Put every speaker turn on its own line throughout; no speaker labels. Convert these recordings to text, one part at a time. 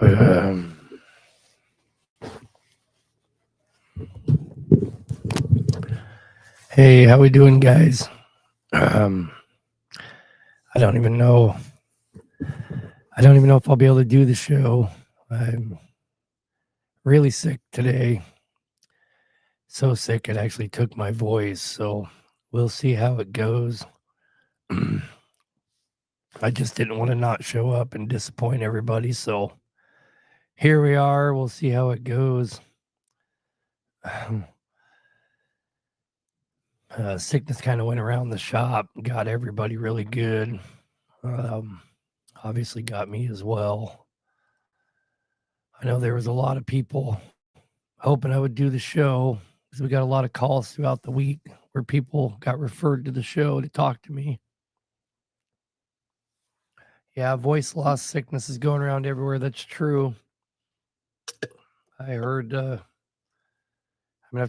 Um, hey, how we doing, guys? Um, I don't even know. I don't even know if I'll be able to do the show. I'm really sick today. So sick it actually took my voice. So we'll see how it goes. I just didn't want to not show up and disappoint everybody. So here we are. We'll see how it goes. Sickness kind of went around the shop, got everybody really good. Um, Obviously got me as well. I know there was a lot of people hoping I would do the show because we got a lot of calls throughout the week where people got referred to the show to talk to me. Yeah, voice loss sickness is going around everywhere. That's true. I heard, I've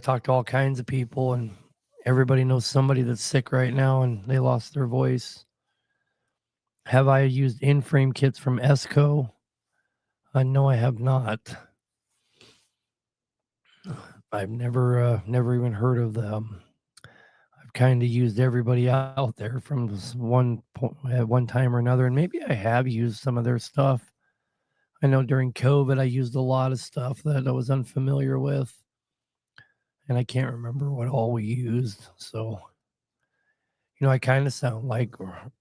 talked to all kinds of people, and everybody knows somebody that's sick right now and they lost their voice. Have I used in-frame kits from Esco? No, I have not. I've never even heard of them. I've kind of used everybody out there from one point at one time or another, and maybe I have used some of their stuff. I know during COVID, I used a lot of stuff that I was unfamiliar with, and I can't remember what all we used. So, I kind of sound like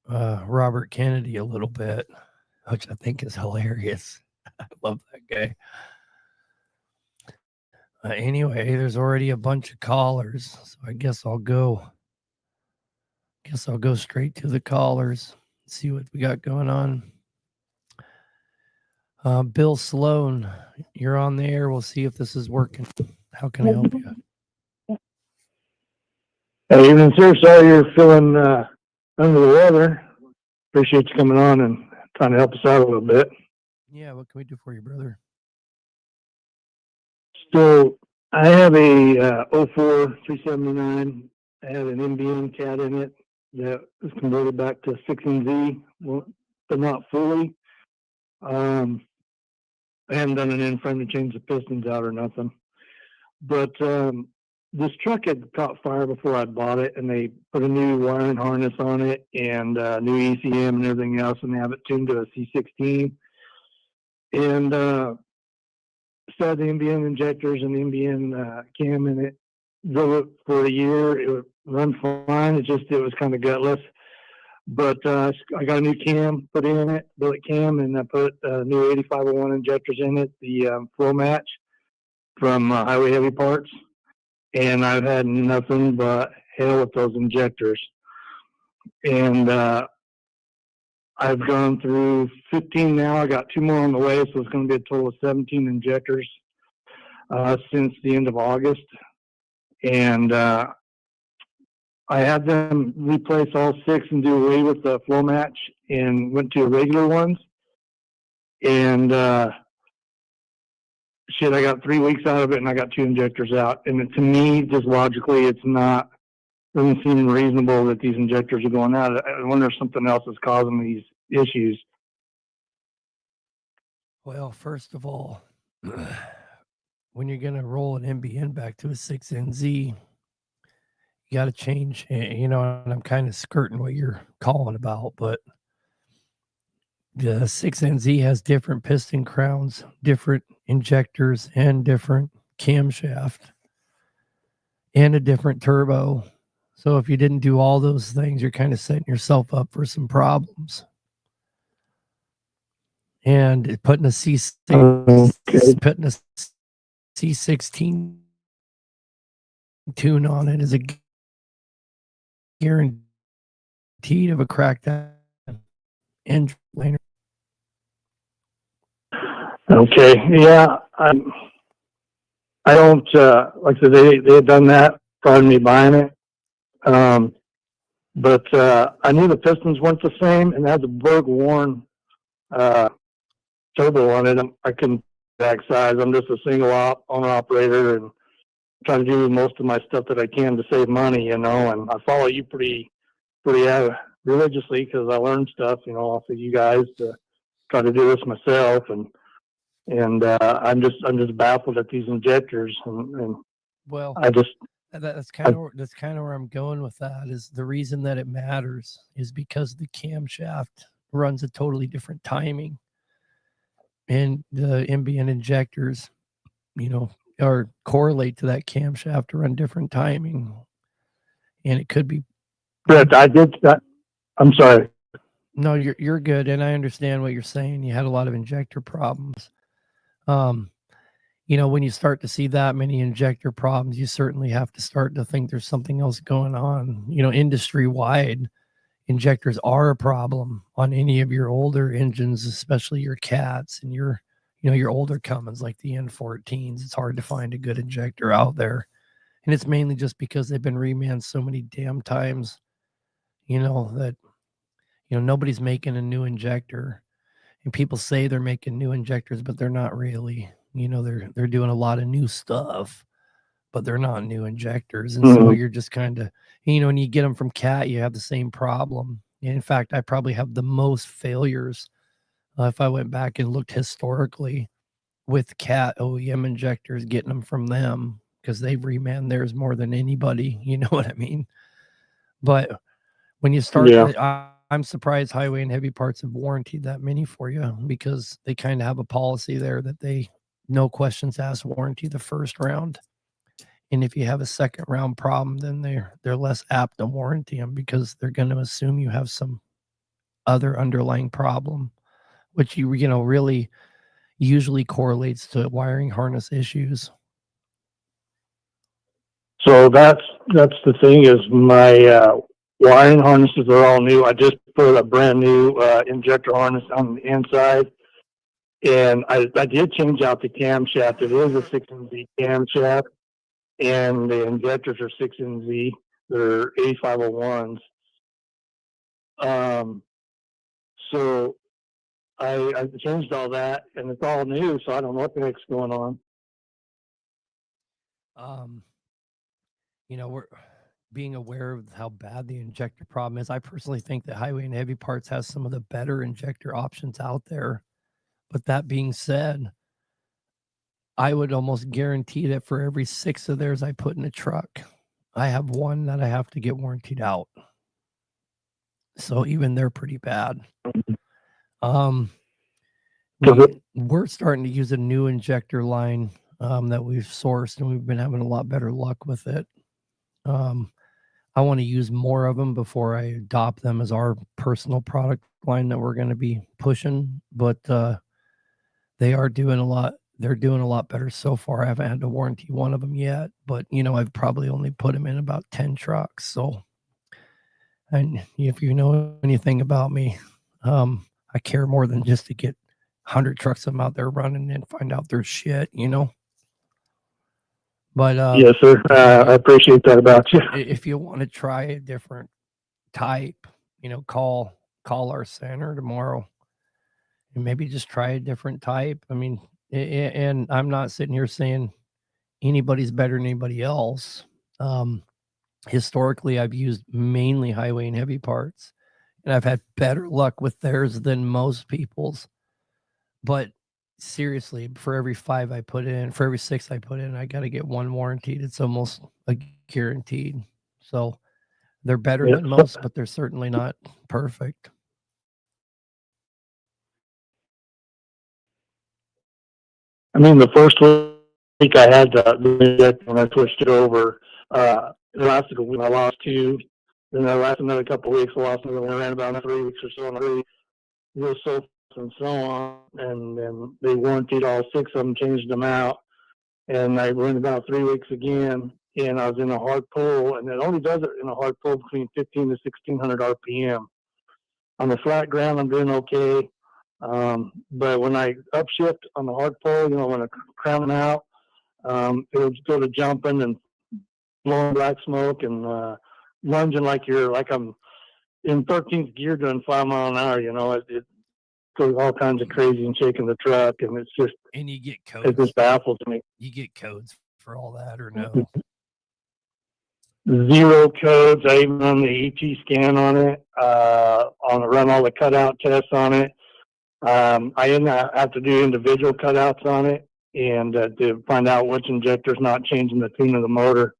Robert Kennedy a little bit, which I think is hilarious. I love that guy. Anyway, there's already a bunch of callers, so I guess I'll go. Guess I'll go straight to the callers. See what we got going on. Bill Sloan, you're on the air. We'll see if this is working. How can I help you?
Hey, evening, sir. Sorry you're feeling under the weather. Appreciate you coming on and trying to help us out a little bit.
Yeah, what can we do for you, brother?
So I have a 04 379. I have an NBN cat in it that was converted back to 6NZ, but not fully. I haven't done an in-frame to change the pistons out or nothing. But this truck had caught fire before I bought it, and they put a new wiring harness on it and new ECM and everything else, and they have it tuned to a C16. And started the NBN injectors and the NBN cam in it. Drove it for a year. It would run fine. It was kind of gutless. But I got a new cam put in it, billet cam, and I put new 8501 injectors in it, the flow match from Highway Heavy Parts. And I've had nothing but hell with those injectors. And I've gone through 15 now. I got 2 more on the way, so it's going to be a total of 17 injectors since the end of August. And I had them replace all 6 and do away with the flow match and went to regular ones. And I got 3 weeks out of it, and I got 2 injectors out. And to me, just logically, doesn't seem reasonable that these injectors are going out. I wonder if something else is causing these issues.
Well, first of all, when you're going to roll an NBN back to a 6NZ, you got to change, and I'm kind of skirting what you're calling about, but the 6NZ has different piston crowns, different injectors, and different camshaft, and a different turbo. So if you didn't do all those things, you're kind of setting yourself up for some problems. And putting a C16 tune on it is a guaranteed of a cracked engine liner.
Okay, yeah, I don't like I said, they had done that prior to me buying it. But I knew the pistons weren't the same, and it had the Berg Warren turbo on it. I couldn't back size. I'm just a single owner operator and try to do most of my stuff that I can to save money, and I follow you pretty religiously because I learned stuff, off of you guys to try to do this myself. And I'm just baffled at these injectors, and
Well,
I just
that's kind of where I'm going with that. Is the reason that it matters is because the camshaft runs a totally different timing, and the ambient injectors, or correlate to that camshaft to run different timing, and it could be.
Brett, I did that. I'm sorry.
No, you're good, and I understand what you're saying. You had a lot of injector problems. When you start to see that many injector problems, you certainly have to start to think there's something else going on. Industry wide, injectors are a problem on any of your older engines, especially your Cats and your older Cummins like the N14s. It's hard to find a good injector out there, and it's mainly just because they've been remanned so many damn times. That nobody's making a new injector, and people say they're making new injectors, but they're not really. They're doing a lot of new stuff, but they're not new injectors. And so you're just kind of, when you get them from Cat, you have the same problem. And in fact, I probably have the most failures if I went back and looked historically with Cat OEM injectors, getting them from them, because they've remanned theirs more than anybody. You know what I mean? But when you start, I'm surprised Highway and Heavy Parts have warranted that many for you, because they kind of have a policy there that they no questions asked warranty the first round. And if you have a second round problem, then they're less apt to warranty them, because they're going to assume you have some other underlying problem, which really usually correlates to wiring harness issues.
So that's the thing, is my wiring harnesses are all new. I just put a brand new injector harness on the inside, and I did change out the camshaft. It is a 6NZ camshaft, and the injectors are 6NZ. They're 8501s. So I changed all that, and it's all new, so I don't know what the heck's going on.
We're being aware of how bad the injector problem is. I personally think that Highway and Heavy Parts has some of the better injector options out there. But that being said, I would almost guarantee that for every 6 of theirs I put in a truck, I have one that I have to get warrantied out. So even they're pretty bad. We're starting to use a new injector line that we've sourced, and we've been having a lot better luck with it. I want to use more of them before I adopt them as our personal product line that we're going to be pushing. But they are doing a lot. They're doing a lot better so far. I haven't had to warranty one of them yet, but I've probably only put them in about 10 trucks. So, and if you know anything about me, I care more than just to get 100 trucks of them out there running and find out there's shit, But
yes, sir. I appreciate that about you.
If you want to try a different type, call our center tomorrow and maybe just try a different type. I mean, and I'm not sitting here saying anybody's better than anybody else. Historically, I've used mainly Highway and Heavy Parts, and I've had better luck with theirs than most people's. But seriously, for every 5 I put in, for every 6 I put in, I got to get one warranted. It's almost guaranteed. So they're better than most, but they're certainly not perfect.
I mean, the first week I had when I switched it over, it lasted a week. I lost 2. Then I lasted another couple of weeks. I lost another one. I ran about 3 weeks or so on 3. Real so and so on, and then they warranted all 6 of them, changed them out, and I ran about 3 weeks again, and I was in a hard pull, and it only does it in a hard pull between 15 to 1600 RPM. On the flat ground, I'm doing okay, but when I upshift on the hard pull, when I crown out, it would go to jumping and blowing black smoke and lunging like I'm in 13th gear doing 5 miles an hour. It goes all kinds of crazy and shaking the truck, and it's just,
and you get codes.
It just baffles me.
You get codes for all that, or no?
0 codes. I even run the ET scan on it. Run all the cutout tests on it. have to do individual cutouts on it and to find out which injector's not changing the tune of the motor.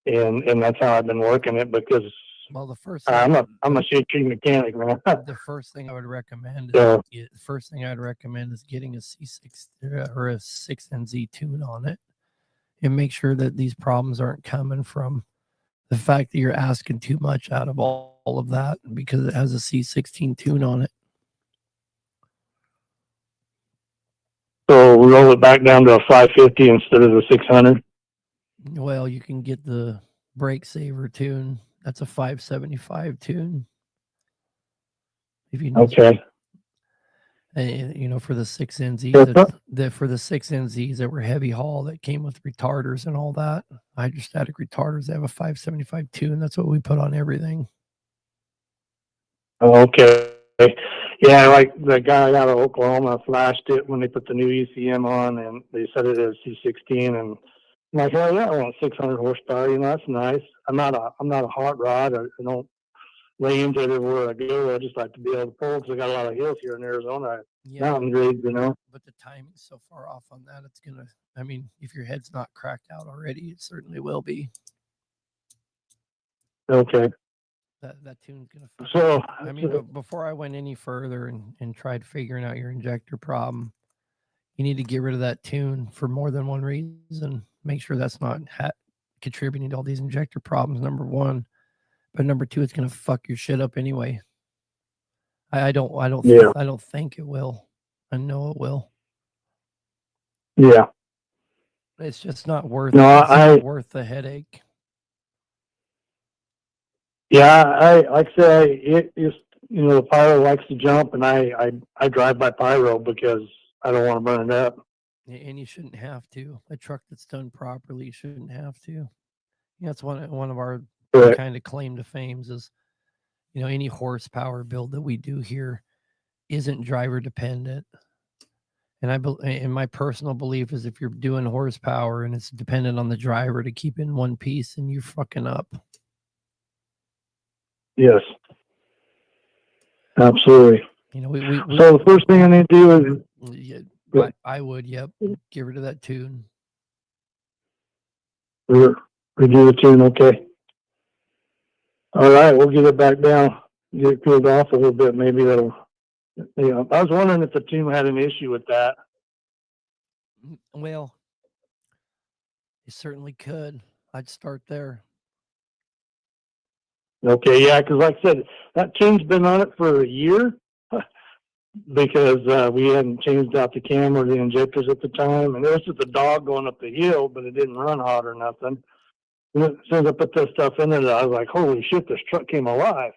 And that's how I've been working it because
Well, the first
I'm
thing,
a shit mechanic, man.
the first thing I would recommend is
So,
the first thing I'd recommend is getting a C6 or a 6NZ tune on it, and make sure that these problems aren't coming from the fact that you're asking too much out of all of that because it has a C16 tune on it.
so we roll it back down to a 550 instead of the 600.
Well, you can get the brake saver tune. That's a 575 tune. If you need,
Okay.
for the 6NZs, for the 6NZs that were heavy haul that came with retarders and all that, hydrostatic retarders, they have a 575 tune. That's what we put on everything.
Okay. Yeah, like the guy out of Oklahoma flashed it when they put the new ECM on, and they said it is C16, and I'm like, oh yeah, I want 600 horsepower. That's nice. I'm not a hot rod. I don't lay into it everywhere I go. I just like to be able to pull because I got a lot of hills here in Arizona, mountain grades,
But the timing's so far off on that, it's gonna. I mean, if your head's not cracked out already, it certainly will be.
Okay.
That tune's gonna.
So
I mean, but before I went any further and tried figuring out your injector problem, you need to get rid of that tune for more than one reason. Make sure that's not contributing to all these injector problems. Number one, but number two, it's gonna fuck your shit up anyway. I don't think it will. I know it will.
Yeah.
It's just not worth.
Not
worth the headache.
Yeah, like I say, it is. The pyro likes to jump, and I drive by pyro because I don't want to burn it up.
And you shouldn't have to. A truck that's done properly, you shouldn't have to. That's one of our kind of claim to fames is, any horsepower build that we do here isn't driver dependent. And my personal belief is if you're doing horsepower and it's dependent on the driver to keep in one piece, and you're fucking up.
Yes, absolutely. So the first thing I need to do is,
I would, yep, get rid of that tune.
Redo the tune, okay. All right, we'll get it back down, get it cooled off a little bit. Maybe that'll. I was wondering if the tune had an issue with that.
Well, you certainly could. I'd start there.
Okay, yeah, because like I said, that tune's been on it for a year because we hadn't changed out the cam or the injectors at the time, and it was just a dog going up the hill, but it didn't run hot or nothing. And as soon as I put this stuff in there, I was like, holy shit, this truck came alive,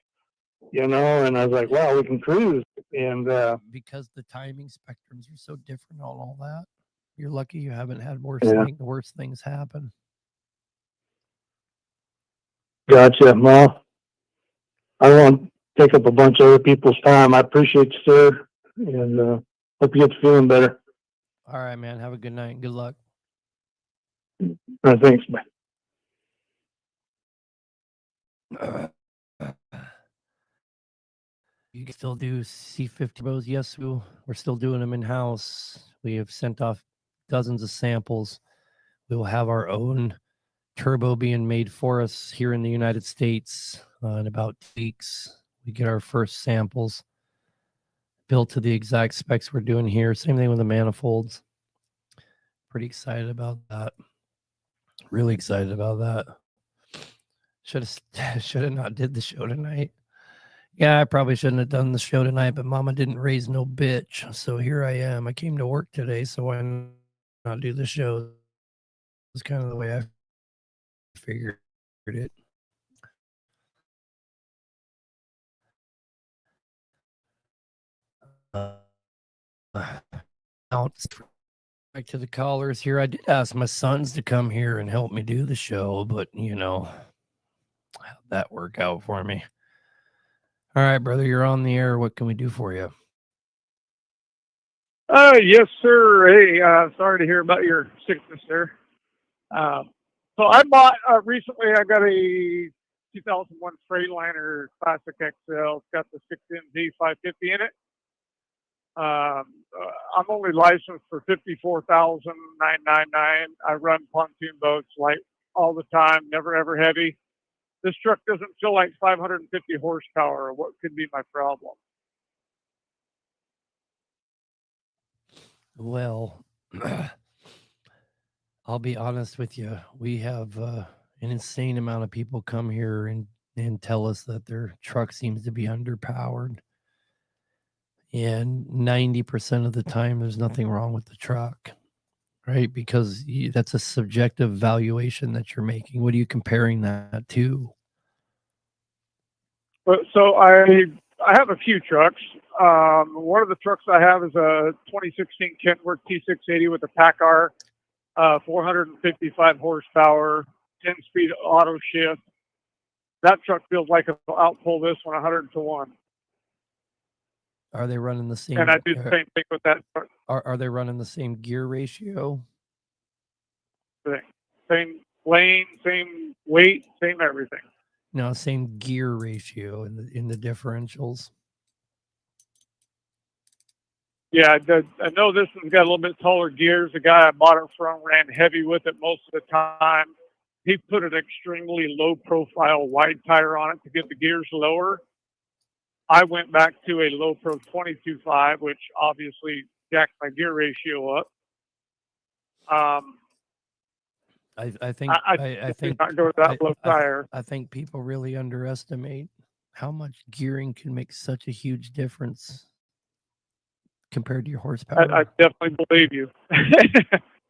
and I was like, wow, we can cruise. And
because the timing spectrums are so different on all that, you're lucky you haven't had worse things happen.
Gotcha. Well, I don't want to take up a bunch of other people's time. I appreciate you, sir, and hope you get feeling better.
All right, man. Have a good night. Good luck.
All right, thanks. Bye.
You can still do C50 bows. Yes, we're still doing them in-house. We have sent off dozens of samples. We will have our own turbo being made for us here in the United States in about 2 weeks. We get our first samples built to the exact specs we're doing here. Same thing with the manifolds. Pretty excited about that. Really excited about that. Should have not did the show tonight. Yeah, I probably shouldn't have done the show tonight, but Mama didn't raise no bitch. So here I am. I came to work today, so why not do the show? It's kind of the way I figured it. Back to the callers here. I did ask my sons to come here and help me do the show, but how'd that work out for me? All right, brother, you're on the air. What can we do for you?
Yes, sir. Hey, sorry to hear about your sickness there. So I bought recently. I got a 2001 Freightliner Classic XL. It's got the 6MZ 550 in it. I'm only licensed for 54,999. I run pontoon boats like all the time, never ever heavy. This truck doesn't feel like 550 horsepower. What could be my problem?
Well, I'll be honest with you. We have an insane amount of people come here and tell us that their truck seems to be underpowered. And 90% of the time, there's nothing wrong with the truck, right? Because that's a subjective valuation that you're making. What are you comparing that to?
But so I have a few trucks. One of the trucks I have is a 2016 Kentworth T680 with a PACCAR, 455 horsepower, 10-speed auto shift. That truck feels like it'll outpull this one 100 to 1.
Are they running the same?
And I do the same thing with that truck.
Are they running the same gear ratio?
Same lane, same weight, same everything.
No, same gear ratio in the differentials.
Yeah, I know this one's got a little bit taller gears. The guy I bought it from ran heavy with it most of the time. He put an extremely low profile wide tire on it to get the gears lower. I went back to a low pro 22.5, which obviously jacked my gear ratio up.
I think
not go with that low tire.
I think people really underestimate how much gearing can make such a huge difference compared to your horsepower.
I definitely believe you.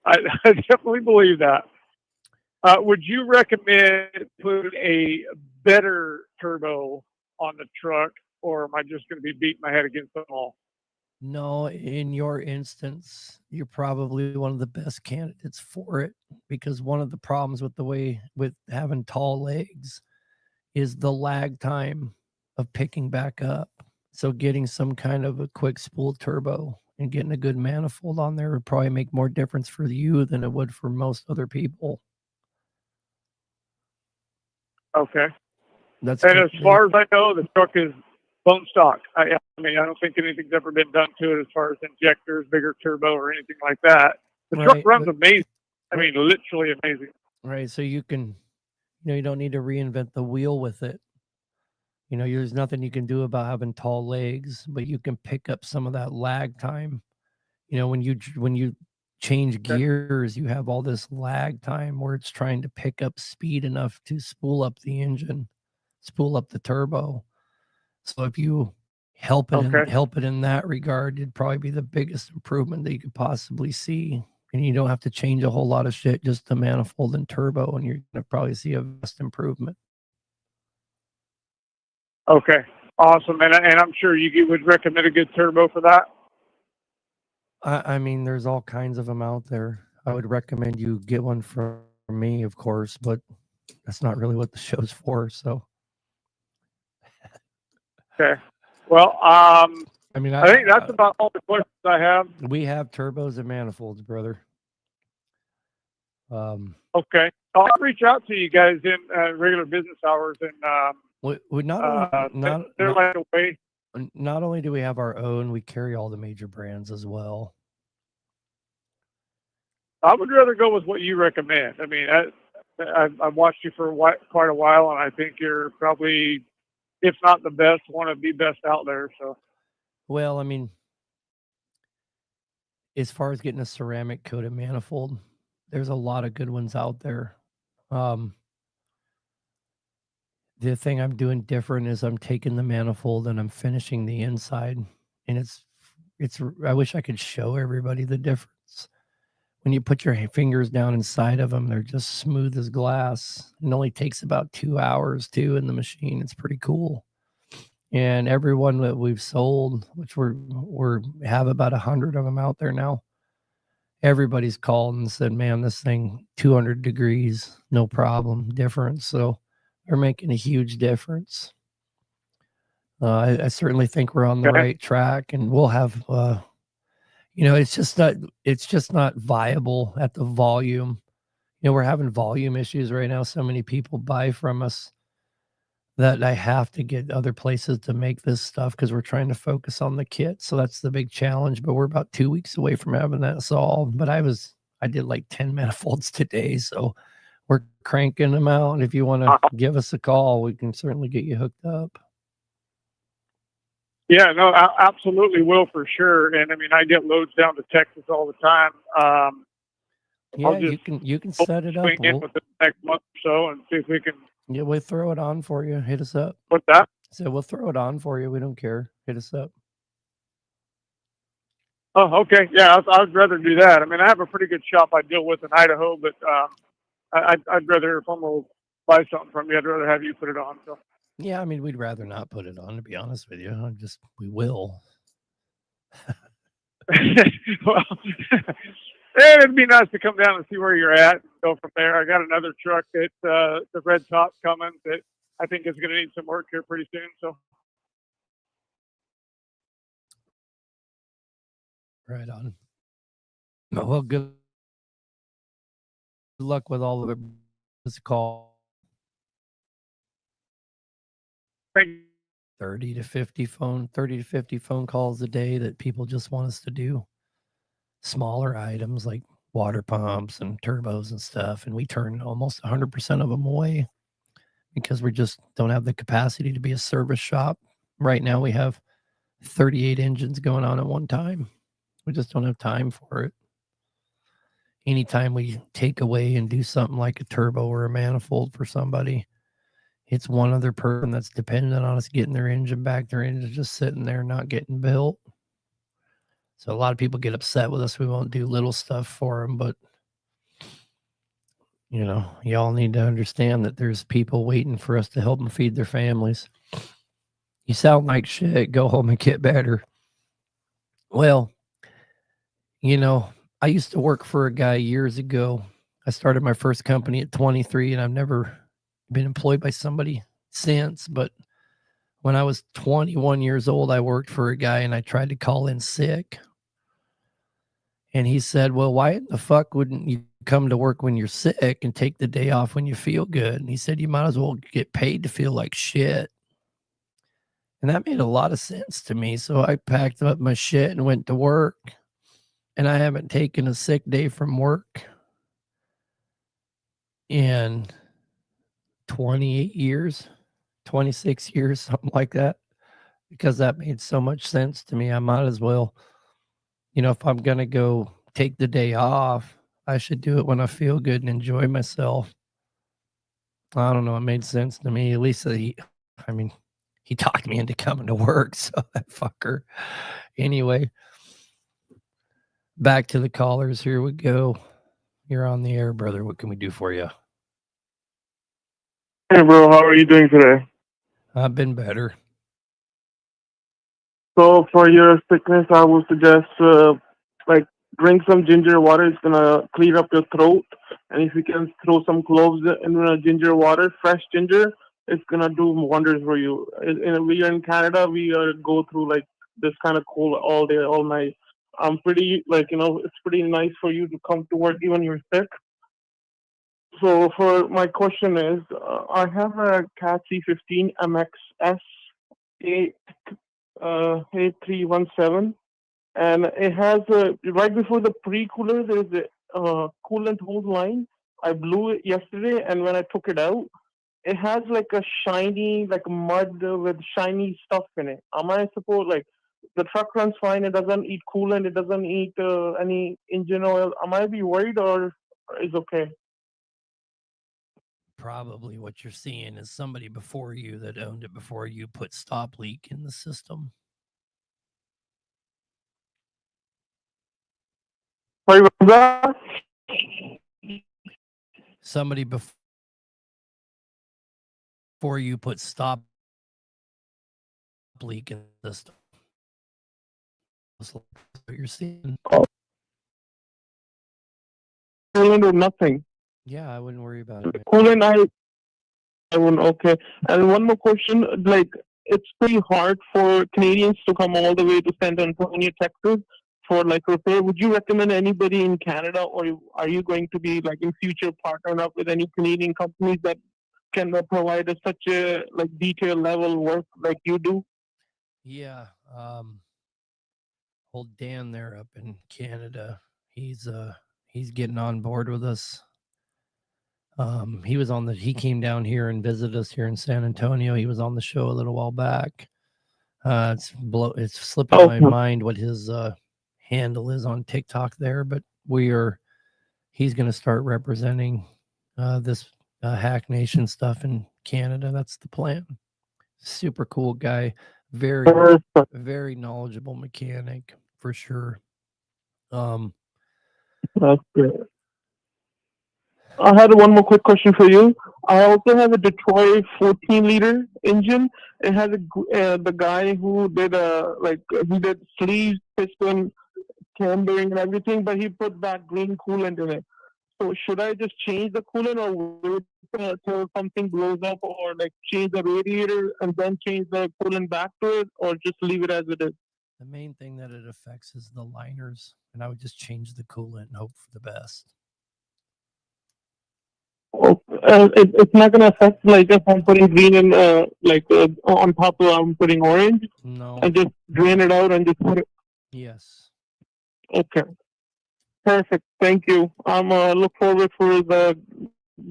I definitely believe that. Would you recommend putting a better turbo on the truck, or am I just going to be beating my head against the wall?
No, in your instance, you're probably one of the best candidates for it, because one of the problems with having tall legs is the lag time of picking back up. So getting some kind of a quick spool turbo and getting a good manifold on there would probably make more difference for you than it would for most other people.
Okay.
That's
and as far as I know, the truck is bone stock. I mean, I don't think anything's ever been done to it as far as injectors, bigger turbo, or anything like that. The truck runs amazing. I mean, literally amazing.
Right. So you can, you don't need to reinvent the wheel with it. There's nothing you can do about having tall legs, but you can pick up some of that lag time. When you change gears, you have all this lag time where it's trying to pick up speed enough to spool up the engine, spool up the turbo. So if you help it in that regard, it'd probably be the biggest improvement that you could possibly see. And you don't have to change a whole lot of shit, just the manifold and turbo, and you're going to probably see a vast improvement.
Okay, awesome. And I'm sure you would recommend a good turbo for that?
I mean, there's all kinds of them out there. I would recommend you get one from me, of course, but that's not really what the show's for. So,
okay. Well, I think that's about all the questions I have.
We have turbos and manifolds, brother.
Okay, I'll reach out to you guys in regular business hours, and
not only do we have our own, we carry all the major brands as well.
I would rather go with what you recommend. I mean, I've watched you for quite a while, and I think you're probably, if not the best, one of the best out there. So,
well, I mean, as far as getting a ceramic coated manifold, there's a lot of good ones out there. The thing I'm doing different is I'm taking the manifold and I'm finishing the inside, and it's I wish I could show everybody the difference. When you put your fingers down inside of them, they're just smooth as glass. It only takes about 2 hours too in the machine. It's pretty cool. And everyone that we've sold, which we have about 100 of them out there now, everybody's called and said, man, this thing 200 degrees, no problem, difference. So they're making a huge difference. I certainly think we're on the right track, and we'll have, it's just not viable at the volume. We're having volume issues right now. So many people buy from us that I have to get other places to make this stuff because we're trying to focus on the kit. So that's the big challenge. But we're about 2 weeks away from having that solved. But I did like 10 manifolds today. So we're cranking them out. And if you want to give us a call, we can certainly get you hooked up.
Yeah, no, I absolutely will for sure. And I mean, I get loads down to Texas all the time.
Yeah,
just
you can set it up.
swing in within the next month or so and see if we can.
Yeah, we'll throw it on for you. Hit us up.
What's that?
So we'll throw it on for you. We don't care. Hit us up.
Oh, okay. Yeah, I'd rather do that. I mean, I have a pretty good shop I deal with in Idaho, but I'd rather, if I'm going to buy something from you, I'd rather have you put it on. So.
Yeah, I mean, we'd rather not put it on, to be honest with you. We will.
Well, it'd be nice to come down and see where you're at and go from there. I got another truck that the red top coming that I think is going to need some work here pretty soon. So.
Right on. Well, good luck with all of it. This call.
Thank you.
30 to 50 phone calls a day that people just want us to do. Smaller items like water pumps and turbos and stuff. And we turn almost 100% of them away because we just don't have the capacity to be a service shop. Right now we have 38 engines going on at one time. We just don't have time for it. Anytime we take away and do something like a turbo or a manifold for somebody, it's one other person that's dependent on us getting their engine back. Their engine's just sitting there not getting built. So a lot of people get upset with us. We won't do little stuff for them, but you know, y'all need to understand that there's people waiting for us to help them feed their families. You sound like shit. Go home and get better. Well, you know, I used to work for a guy years ago. I started my first company at 23 and I've never been employed by somebody since. But when I was 21 years old, I worked for a guy and I tried to call in sick. And he said, well, why in the fuck wouldn't you come to work when you're sick and take the day off when you feel good? And he said, you might as well get paid to feel like shit. And that made a lot of sense to me. So I packed up my shit and went to work. And I haven't taken a sick day from work in 28 years, 26 years, something like that, because that made so much sense to me. I might as well, you know, if I'm going to go take the day off, I should do it when I feel good and enjoy myself. I don't know. It made sense to me. At least he talked me into coming to work. So that fucker. Anyway, back to the callers. Here we go. You're on the air, brother. What can we do for you?
Hey, bro. How are you doing today?
I've been better.
So for your sickness, I would suggest drink some ginger water. It's gonna clear up your throat, and if you can throw some cloves in ginger water, fresh ginger, it's gonna do wonders for you. We are in Canada. We go through like this kind of cold all day, all night. I'm pretty it's pretty nice for you to come to work even you're sick. So for my question is, I have a Cat C15 MXS A317, and it has right before the pre-cooler there's a coolant hose line. I blew it yesterday, and when I took it out, it has like a shiny, like mud with shiny stuff in it. Am I supposed like the truck runs fine? It doesn't eat coolant. It doesn't eat any engine oil. Am I be worried or is okay?
Probably what you're seeing is somebody before you that owned it before you put stop leak in the system.
Sorry, what was that?
Somebody before you put stop leak in the system. That's what you're seeing.
Coolant or nothing.
Yeah, I wouldn't worry about it.
Coolant, I wouldn't. Okay. And one more question. Like, it's pretty hard for Canadians to come all the way to San Antonio, Texas for like repair. Would you recommend anybody in Canada, or are you going to be like in future partnering up with any Canadian companies that can provide us such a like detailed level work like you do?
Yeah. Old Dan there up in Canada, he's getting on board with us. He came down here and visited us here in San Antonio. He was on the show a little while back. It's slipping my
Okay.
mind what his handle is on TikTok there, but he's going to start representing this Hack Nation stuff in Canada. That's the plan. Super cool guy, very
Perfect.
very knowledgeable mechanic for sure.
That's great. I had one more quick question for you. I also have a Detroit 14-liter engine. It has the guy who did he did sleeves, piston, cambering, and everything, but he put that green coolant in it. So should I just change the coolant, or wait till something blows up, or like change the radiator and then change the coolant back to it, or just leave it as it is?
The main thing that it affects is the liners, and I would just change the coolant and hope for the best.
It's not gonna affect like if I'm putting green and on top of I'm putting orange.
No.
And just drain it out and just put it.
Yes.
Okay. Perfect. Thank you. I'm look forward for the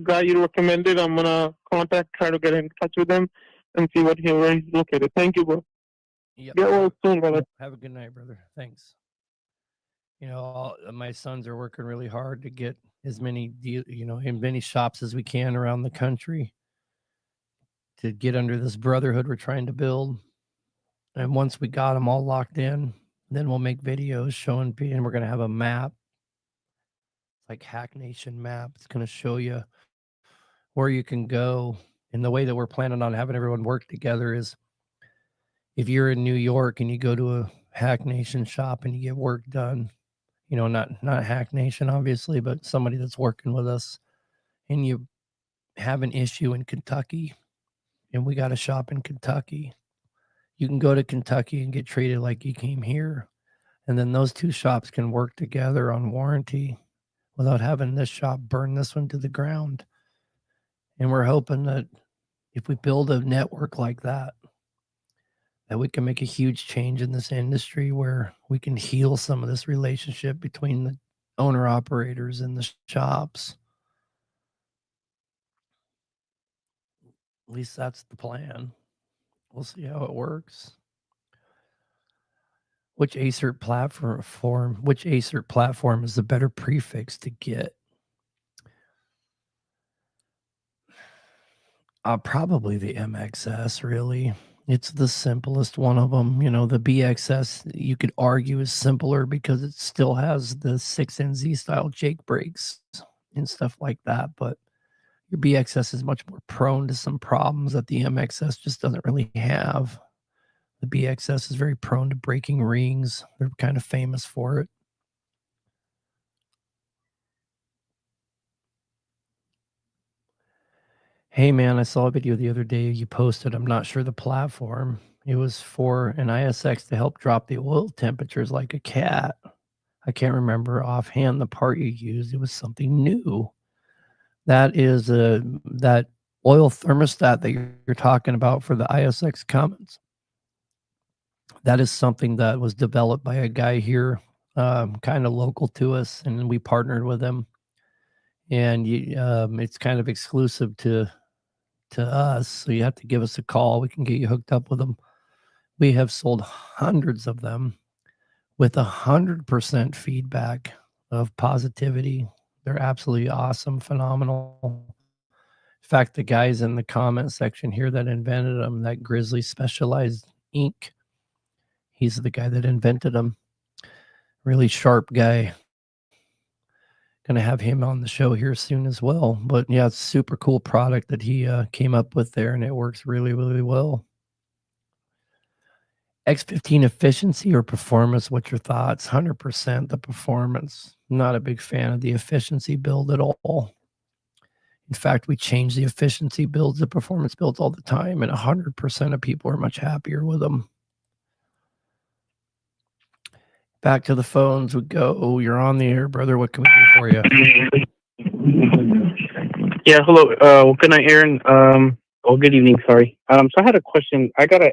guy you recommended. I'm gonna try to get in touch with him and see where he's located. Thank you, bro.
Yep.
Get well soon, brother.
Have a good night, brother. Thanks. My sons are working really hard to get as many, in many shops as we can around the country to get under this brotherhood we're trying to build. And once we got them all locked in, then we'll make videos showing, and we're going to have a map, like Hack Nation map. It's going to show you where you can go. And the way that we're planning on having everyone work together is if you're in New York and you go to a Hack Nation shop and you get work done, not Hack Nation, obviously, but somebody that's working with us, and you have an issue in Kentucky, and we got a shop in Kentucky, you can go to Kentucky and get treated like you came here. And then those two shops can work together on warranty without having this shop burn this one to the ground. And we're hoping that if we build a network like that we can make a huge change in this industry where we can heal some of this relationship between the owner operators and the shops. At least that's the plan. We'll see how it works. Which Acer platform is the better prefix to get? Probably the MXS, really. It's the simplest one of them. The BXS, you could argue, is simpler because it still has the 6NZ style Jake brakes and stuff like that. But your BXS is much more prone to some problems that the MXS just doesn't really have. The BXS is very prone to breaking rings. They're kind of famous for it. Hey, man, I saw a video the other day you posted. I'm not sure the platform. It was for an ISX to help drop the oil temperatures like a cat. I can't remember offhand the part you used. It was something new. That is that oil thermostat that you're talking about for the ISX Cummins. That is something that was developed by a guy here, kind of local to us, and we partnered with him. And it's kind of exclusive to us, so you have to give us a call. We can get you hooked up with them. We have sold hundreds of them with 100% feedback of positivity. They're absolutely awesome, phenomenal. In fact, the guys in the comment section here that invented them, that Grizzly Specialized Inc., he's the guy that invented them. Really sharp guy. Going to have him on the show here soon as well. But yeah, it's a super cool product that he came up with there, and it works really, really well. X15 efficiency or performance? What's your thoughts? 100% the performance. Not a big fan of the efficiency build at all. In fact, we change the efficiency builds, the performance builds all the time, and 100% of people are much happier with them. Back to the phones we go. You're on the air, brother. What can we do for you?
Yeah, hello. Good night, Aaron. Good evening. Sorry. So I had a question. I got a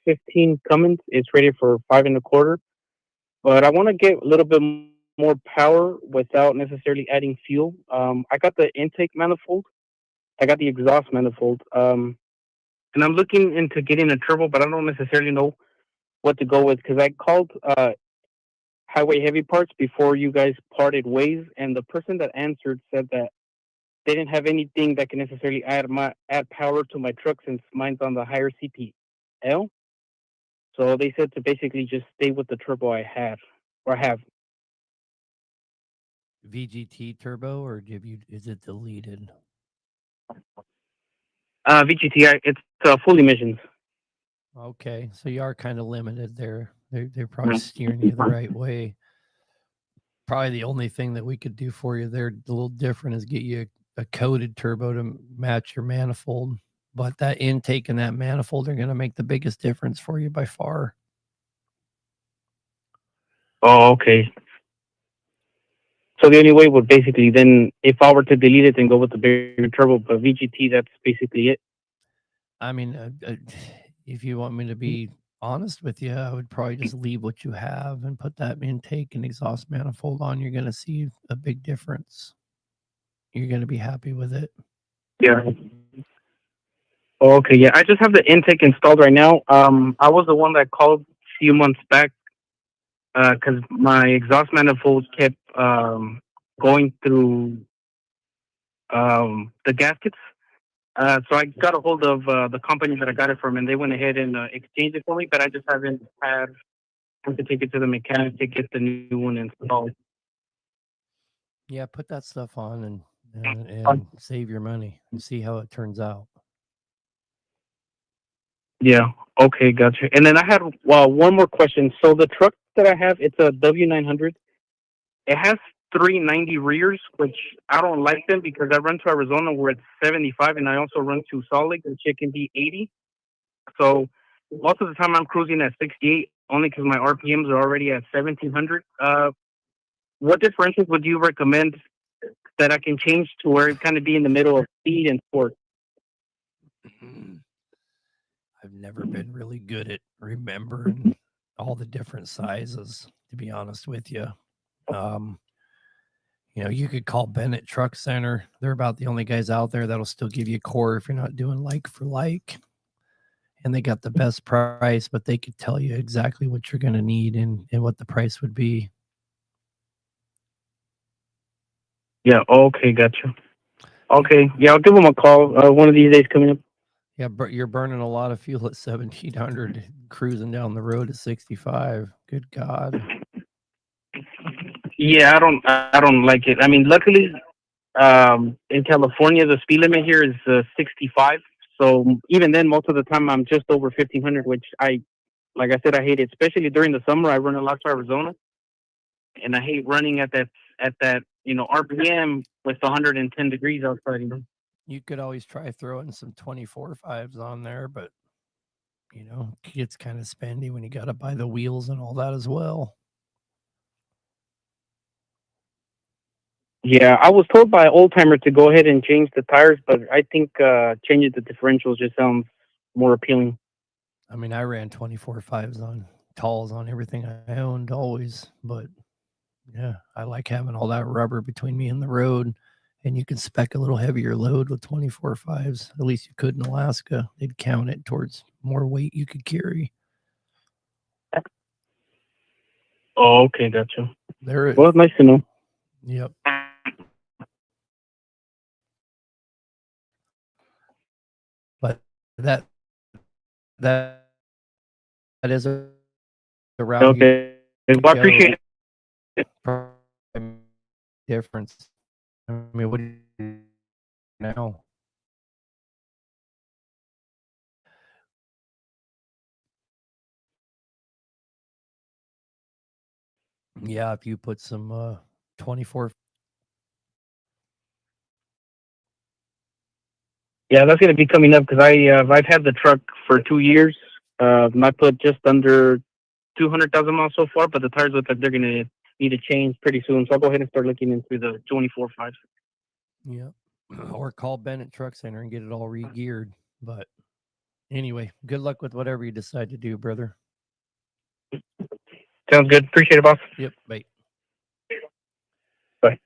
X15 Cummins. It's rated for 5.25, but I want to get a little bit more power without necessarily adding fuel. I got the intake manifold. I got the exhaust manifold. And I'm looking into getting a turbo, but I don't necessarily know what to go with because I called Highway Heavy Parts before you guys parted ways, and the person that answered said that they didn't have anything that can necessarily add power to my truck since mine's on the higher CPL. So they said to basically just stay with the turbo I have.
VGT turbo, or is it deleted?
VGT, it's full emissions.
Okay, so you are kind of limited there. They're probably steering you the right way. Probably the only thing that we could do for you there, a little different, is get you a coated turbo to match your manifold. But that intake and that manifold are going to make the biggest difference for you by far.
Oh, okay. So the only way would basically then, if I were to delete it and go with the bigger turbo, but VGT, that's basically it.
I mean, if you want me to be honest with you, I would probably just leave what you have and put that intake and exhaust manifold on. You're going to see a big difference. You're going to be happy with it.
Yeah. Okay, yeah. I just have the intake installed right now. I was the one that called a few months back because my exhaust manifold kept going through the gaskets. So I got a hold of the company that I got it from, and they went ahead and exchanged it for me, but I just haven't had time to take it to the mechanic to get the new one installed.
Yeah, put that stuff on and save your money and see how it turns out.
Yeah. Okay, gotcha. And then I had one more question. So the truck that I have, it's a W900. It has 390 rears, which I don't like them because I run to Arizona where it's 75, and I also run to Salt Lake, which it can be 80. So most of the time I'm cruising at 68, only because my RPMs are already at 1700. What differentials would you recommend that I can change to where it kind of be in the middle of speed and sport?
I've never been really good at remembering all the different sizes, to be honest with you. You could call Bennett Truck Center. They're about the only guys out there that'll still give you a core if you're not doing like for like. And they got the best price, but they could tell you exactly what you're going to need and what the price would be.
Yeah, okay, gotcha. Okay, yeah, I'll give them a call one of these days coming up.
Yeah, but you're burning a lot of fuel at 1700, cruising down the road at 65. Good God.
Yeah, I don't like it. I mean, luckily, in California, the speed limit here is 65. So even then, most of the time, I'm just over 1500, which like I said, I hate it. Especially during the summer, I run a lot to Arizona, and I hate running at that RPM with 110 degrees outside.
You could always try throwing some 24.5s on there, but it's kind of spendy when you got to buy the wheels and all that as well.
Yeah, I was told by an old timer to go ahead and change the tires, but I think changing the differentials just sounds more appealing.
I mean, I ran 24.5s on talls on everything I owned always, but yeah, I like having all that rubber between me and the road, and you can spec a little heavier load with 24.5s. At least you could in Alaska. They'd count it towards more weight you could carry.
Oh, okay, gotcha.
There.
Well, nice to know.
Yep. But that is a route.
Okay. Well, I appreciate it.
Difference. I mean, what do you now? Yeah, if you put some 24.
Yeah, that's going to be coming up because I've had the truck for 2 years. I put just under 200,000 miles so far, but the tires look like they're going to need a change pretty soon. So I'll go ahead and start looking into the 24.5.
Yeah. Or call Bennett Truck Center and get it all re-geared. But anyway, good luck with whatever you decide to do, brother.
Sounds good. Appreciate it, boss.
Yep. Bye.
Bye.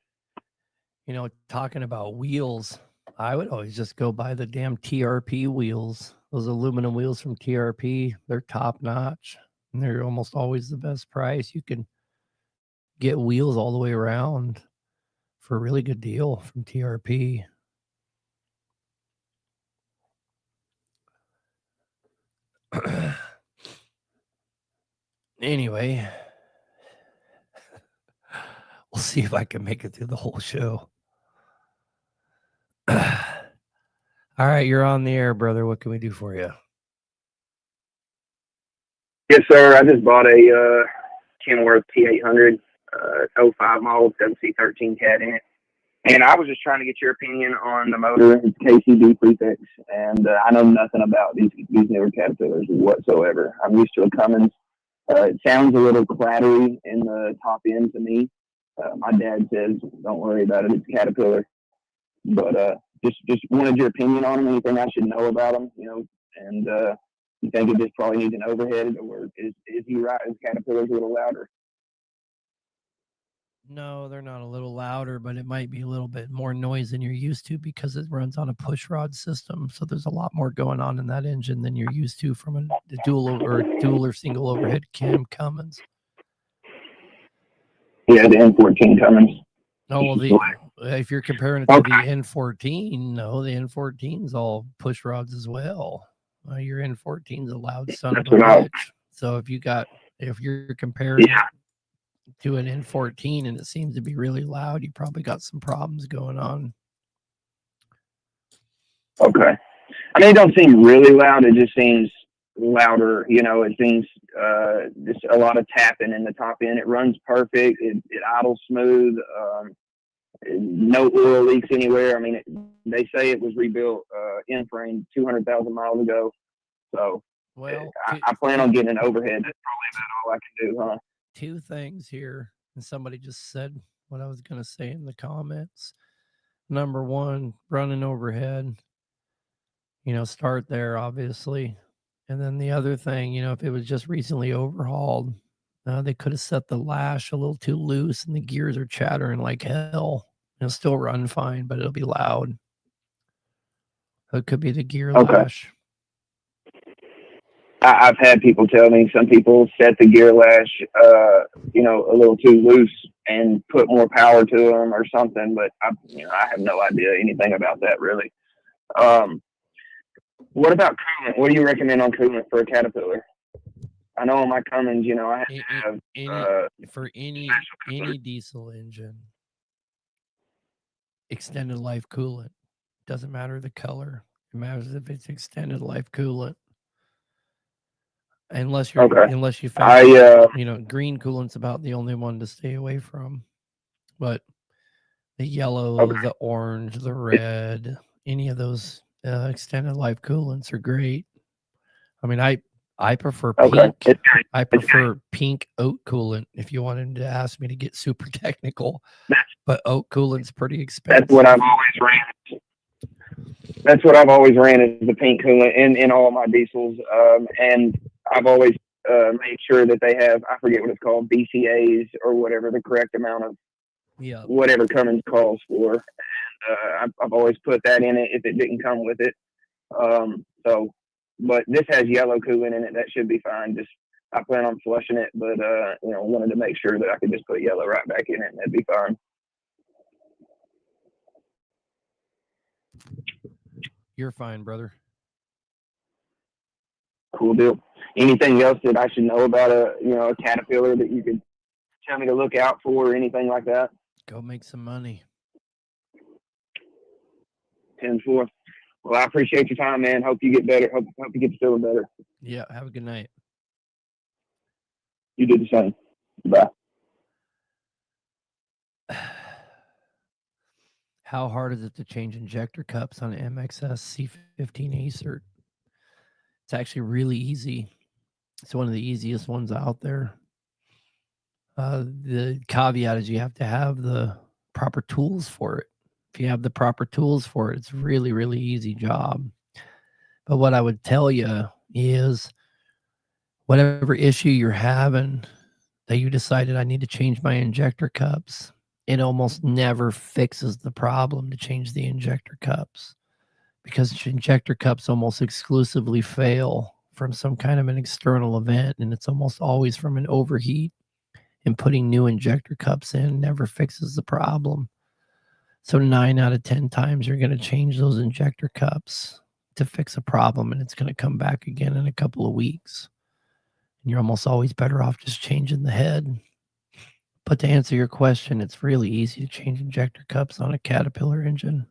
You know, talking about wheels, I would always just go buy the damn TRP wheels. Those aluminum wheels from TRP, they're top notch. And they're almost always the best price. You can get wheels all the way around for a really good deal from TRP. Anyway, we'll see if I can make it through the whole show. All right, you're on the air, brother. What can we do for you?
Yes, sir. I just bought a Kenworth T800, 05 model, WC13 cat in it. And I was just trying to get your opinion on the motor. It's KCB prefix, and I know nothing about these newer Caterpillars whatsoever. I'm used to a Cummins. It sounds a little clattery in the top end to me. My dad says, don't worry about it. It's Caterpillar. But just wanted your opinion on them, anything I should know about them, you know, and you think it just probably needs an overhead, or is he right? Is Caterpillar's a little louder?
No, they're not a little louder, but it might be a little bit more noise than you're used to because it runs on a push rod system. So there's a lot more going on in that engine than you're used to from a dual or single overhead cam Cummins.
Yeah, the N14 Cummins.
Oh, well, if you're comparing it to the N14, no, the N14's all push rods as well. Your N14's a loud son of a bitch. So if you're comparing it to an N14 and it seems to be really loud, you probably got some problems going on.
Okay. I mean, it don't seem really loud. It just seems louder. You know, it seems just a lot of tapping in the top end. It runs perfect. It idles smooth. No oil leaks anywhere. I mean, they say it was rebuilt in frame 200,000 miles ago. So
well,
I plan on getting an overhead. That's probably about all I can do, huh?
Two things here, and somebody just said what I was going to say in the comments. Number one, running overhead, start there, obviously. And then the other thing, if it was just recently overhauled, they could have set the lash a little too loose and the gears are chattering like hell. It'll still run fine, but it'll be loud. So it could be the gear lash.
I've had people tell me some people set the gear lash, a little too loose and put more power to them or something. But I have no idea anything about that really. What about coolant? What do you recommend on coolant for a Caterpillar? I know on my Cummins, I have
for any diesel engine, extended life coolant. Doesn't matter the color. It matters if it's extended life coolant. Unless you found, green coolant's about the only one to stay away from. But the yellow, the orange, the red, any of those extended life coolants are great. I mean, I prefer pink. I prefer pink oat coolant if you wanted to ask me to get super technical. But oat coolant's pretty expensive.
That's what I've always ran. That's what I've always ran is the pink coolant in all my diesels. And I've always made sure that they have, I forget what it's called, BCAs or whatever, the correct amount of whatever Cummins calls for. And I've always put that in it if it didn't come with it. But this has yellow coolant in it. That should be fine. I plan on flushing it, but wanted to make sure that I could just put yellow right back in it and that'd be fine.
You're fine, brother.
Cool deal. Anything else that I should know about a Caterpillar that you could tell me to look out for or anything like that?
Go make some money.
10-4. Well, I appreciate your time, man. Hope you get better. Hope you get feeling better.
Yeah. Have a good night.
You do the same. Bye.
How hard is it to change injector cups on an MXS C15 Acert? It's actually really easy. It's one of the easiest ones out there. The caveat is you have to have the proper tools for it. If you have the proper tools for it, it's really, really easy job. But what I would tell you is whatever issue you're having that you decided I need to change my injector cups, it almost never fixes the problem to change the injector cups, because injector cups almost exclusively fail from some kind of an external event, and it's almost always from an overheat, and putting new injector cups in never fixes the problem. So 9 out of 10 times you're going to change those injector cups to fix a problem, and it's going to come back again in a couple of weeks. And you're almost always better off just changing the head. But to answer your question, it's really easy to change injector cups on a Caterpillar engine.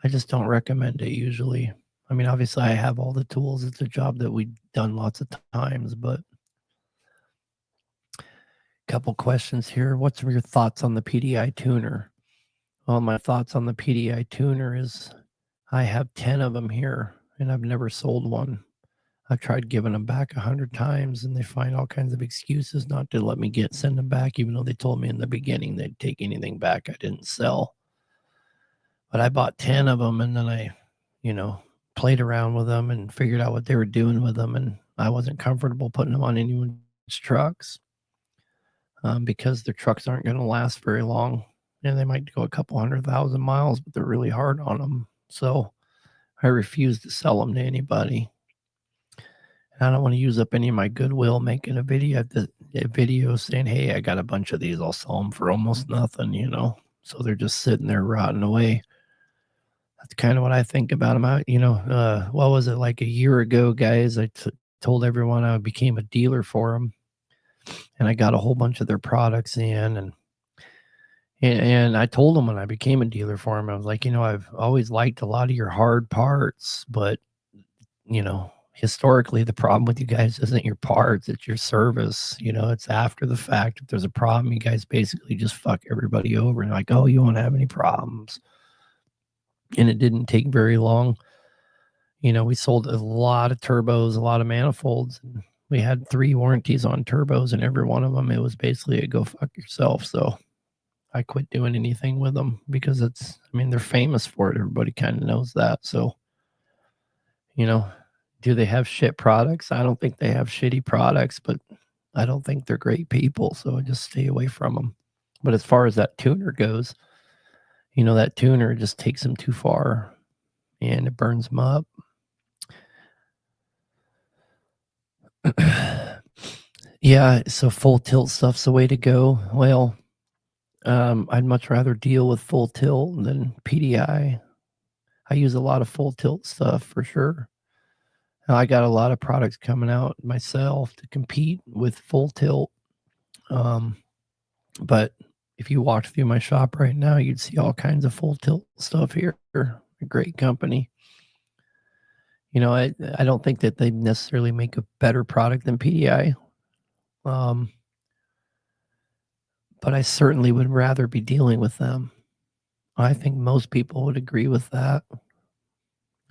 I just don't recommend it usually. I mean, obviously I have all the tools. It's a job that we've done lots of times, but a couple questions here. What's your thoughts on the PDI tuner? Well, my thoughts on the PDI tuner is I have 10 of them here and I've never sold one. I've tried giving them back 100 times and they find all kinds of excuses not to let me send them back, even though they told me in the beginning they'd take anything back I didn't sell. But I bought 10 of them and then I, played around with them and figured out what they were doing with them. And I wasn't comfortable putting them on anyone's trucks because their trucks aren't going to last very long. And they might go a couple 100,000 miles, but they're really hard on them. So I refuse to sell them to anybody. And I don't want to use up any of my goodwill making a video saying, hey, I got a bunch of these. I'll sell them for almost nothing, So they're just sitting there rotting away. That's kind of what I think about them. What was it, like a year ago, guys? I told everyone I became a dealer for them. And I got a whole bunch of their products in. And I told them when I became a dealer for them, I was like, I've always liked a lot of your hard parts, but, historically, the problem with you guys isn't your parts, it's your service. It's after the fact. If there's a problem, you guys basically just fuck everybody over and like, oh, you won't have any problems. And it didn't take very long. We sold a lot of turbos, a lot of manifolds. And we had 3 warranties on turbos, and every one of them, it was basically a go fuck yourself. So I quit doing anything with them because they're famous for it. Everybody kind of knows that. So, do they have shit products? I don't think they have shitty products, but I don't think they're great people. So I just stay away from them. But as far as that tuner goes, that tuner just takes them too far and it burns them up. Yeah, so full tilt stuff's the way to go. Well, I'd much rather deal with full tilt than PDI. I use a lot of full tilt stuff for sure. I got a lot of products coming out myself to compete with full tilt. But if you walked through my shop right now, you'd see all kinds of full tilt stuff here. A great company. I don't think that they necessarily make a better product than PDI. But I certainly would rather be dealing with them. I think most people would agree with that.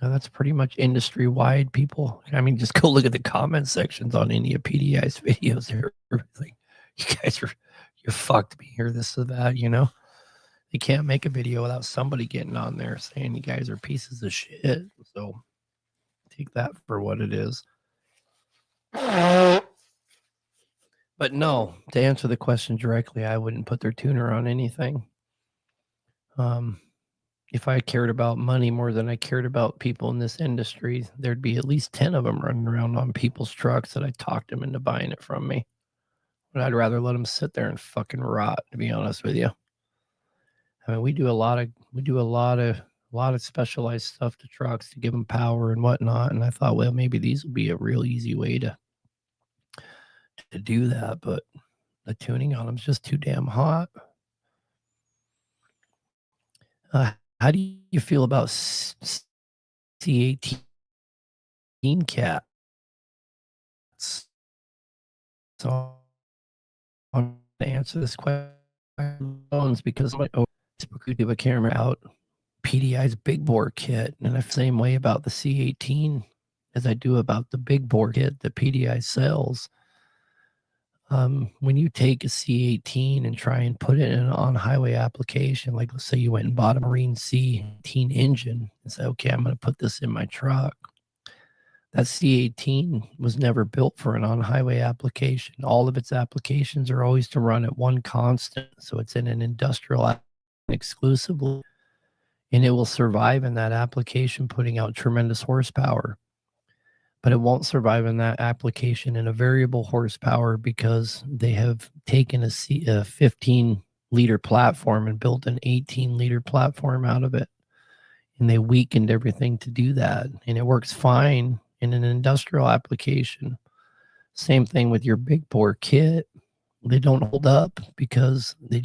Now, that's pretty much industry-wide, people. I mean, just go look at the comment sections on any of PDI's videos. They're like, you guys you're fucked me here, this or that, They can't make a video without somebody getting on there saying you guys are pieces of shit. So take that for what it is. But no, to answer the question directly, I wouldn't put their tuner on anything. If I cared about money more than I cared about people in this industry, there'd be at least 10 of them running around on people's trucks that I talked them into buying it from me. But I'd rather let them sit there and fucking rot, to be honest with you. I mean, we do a lot of specialized stuff to trucks to give them power and whatnot. And I thought, well, maybe these would be a real easy way to do that, but the tuning on them is just too damn hot. How do you feel about C18 cats? So I'm going to answer this question because my Facebook do a camera out PDI's big bore kit, and the same way about the C18 as I do about the big bore kit that PDI sells. When you take a C18 and try and put it in an on-highway application, like let's say you went and bought a Marine C18 engine and say, okay, I'm going to put this in my truck. That C18 was never built for an on-highway application. All of its applications are always to run at one constant. So it's in an industrial exclusively, and it will survive in that application, putting out tremendous horsepower. But it won't survive in that application in a variable horsepower because they have taken a 15-liter platform and built an 18-liter platform out of it. And they weakened everything to do that. And it works fine in an industrial application. Same thing with your big bore kit. They don't hold up because they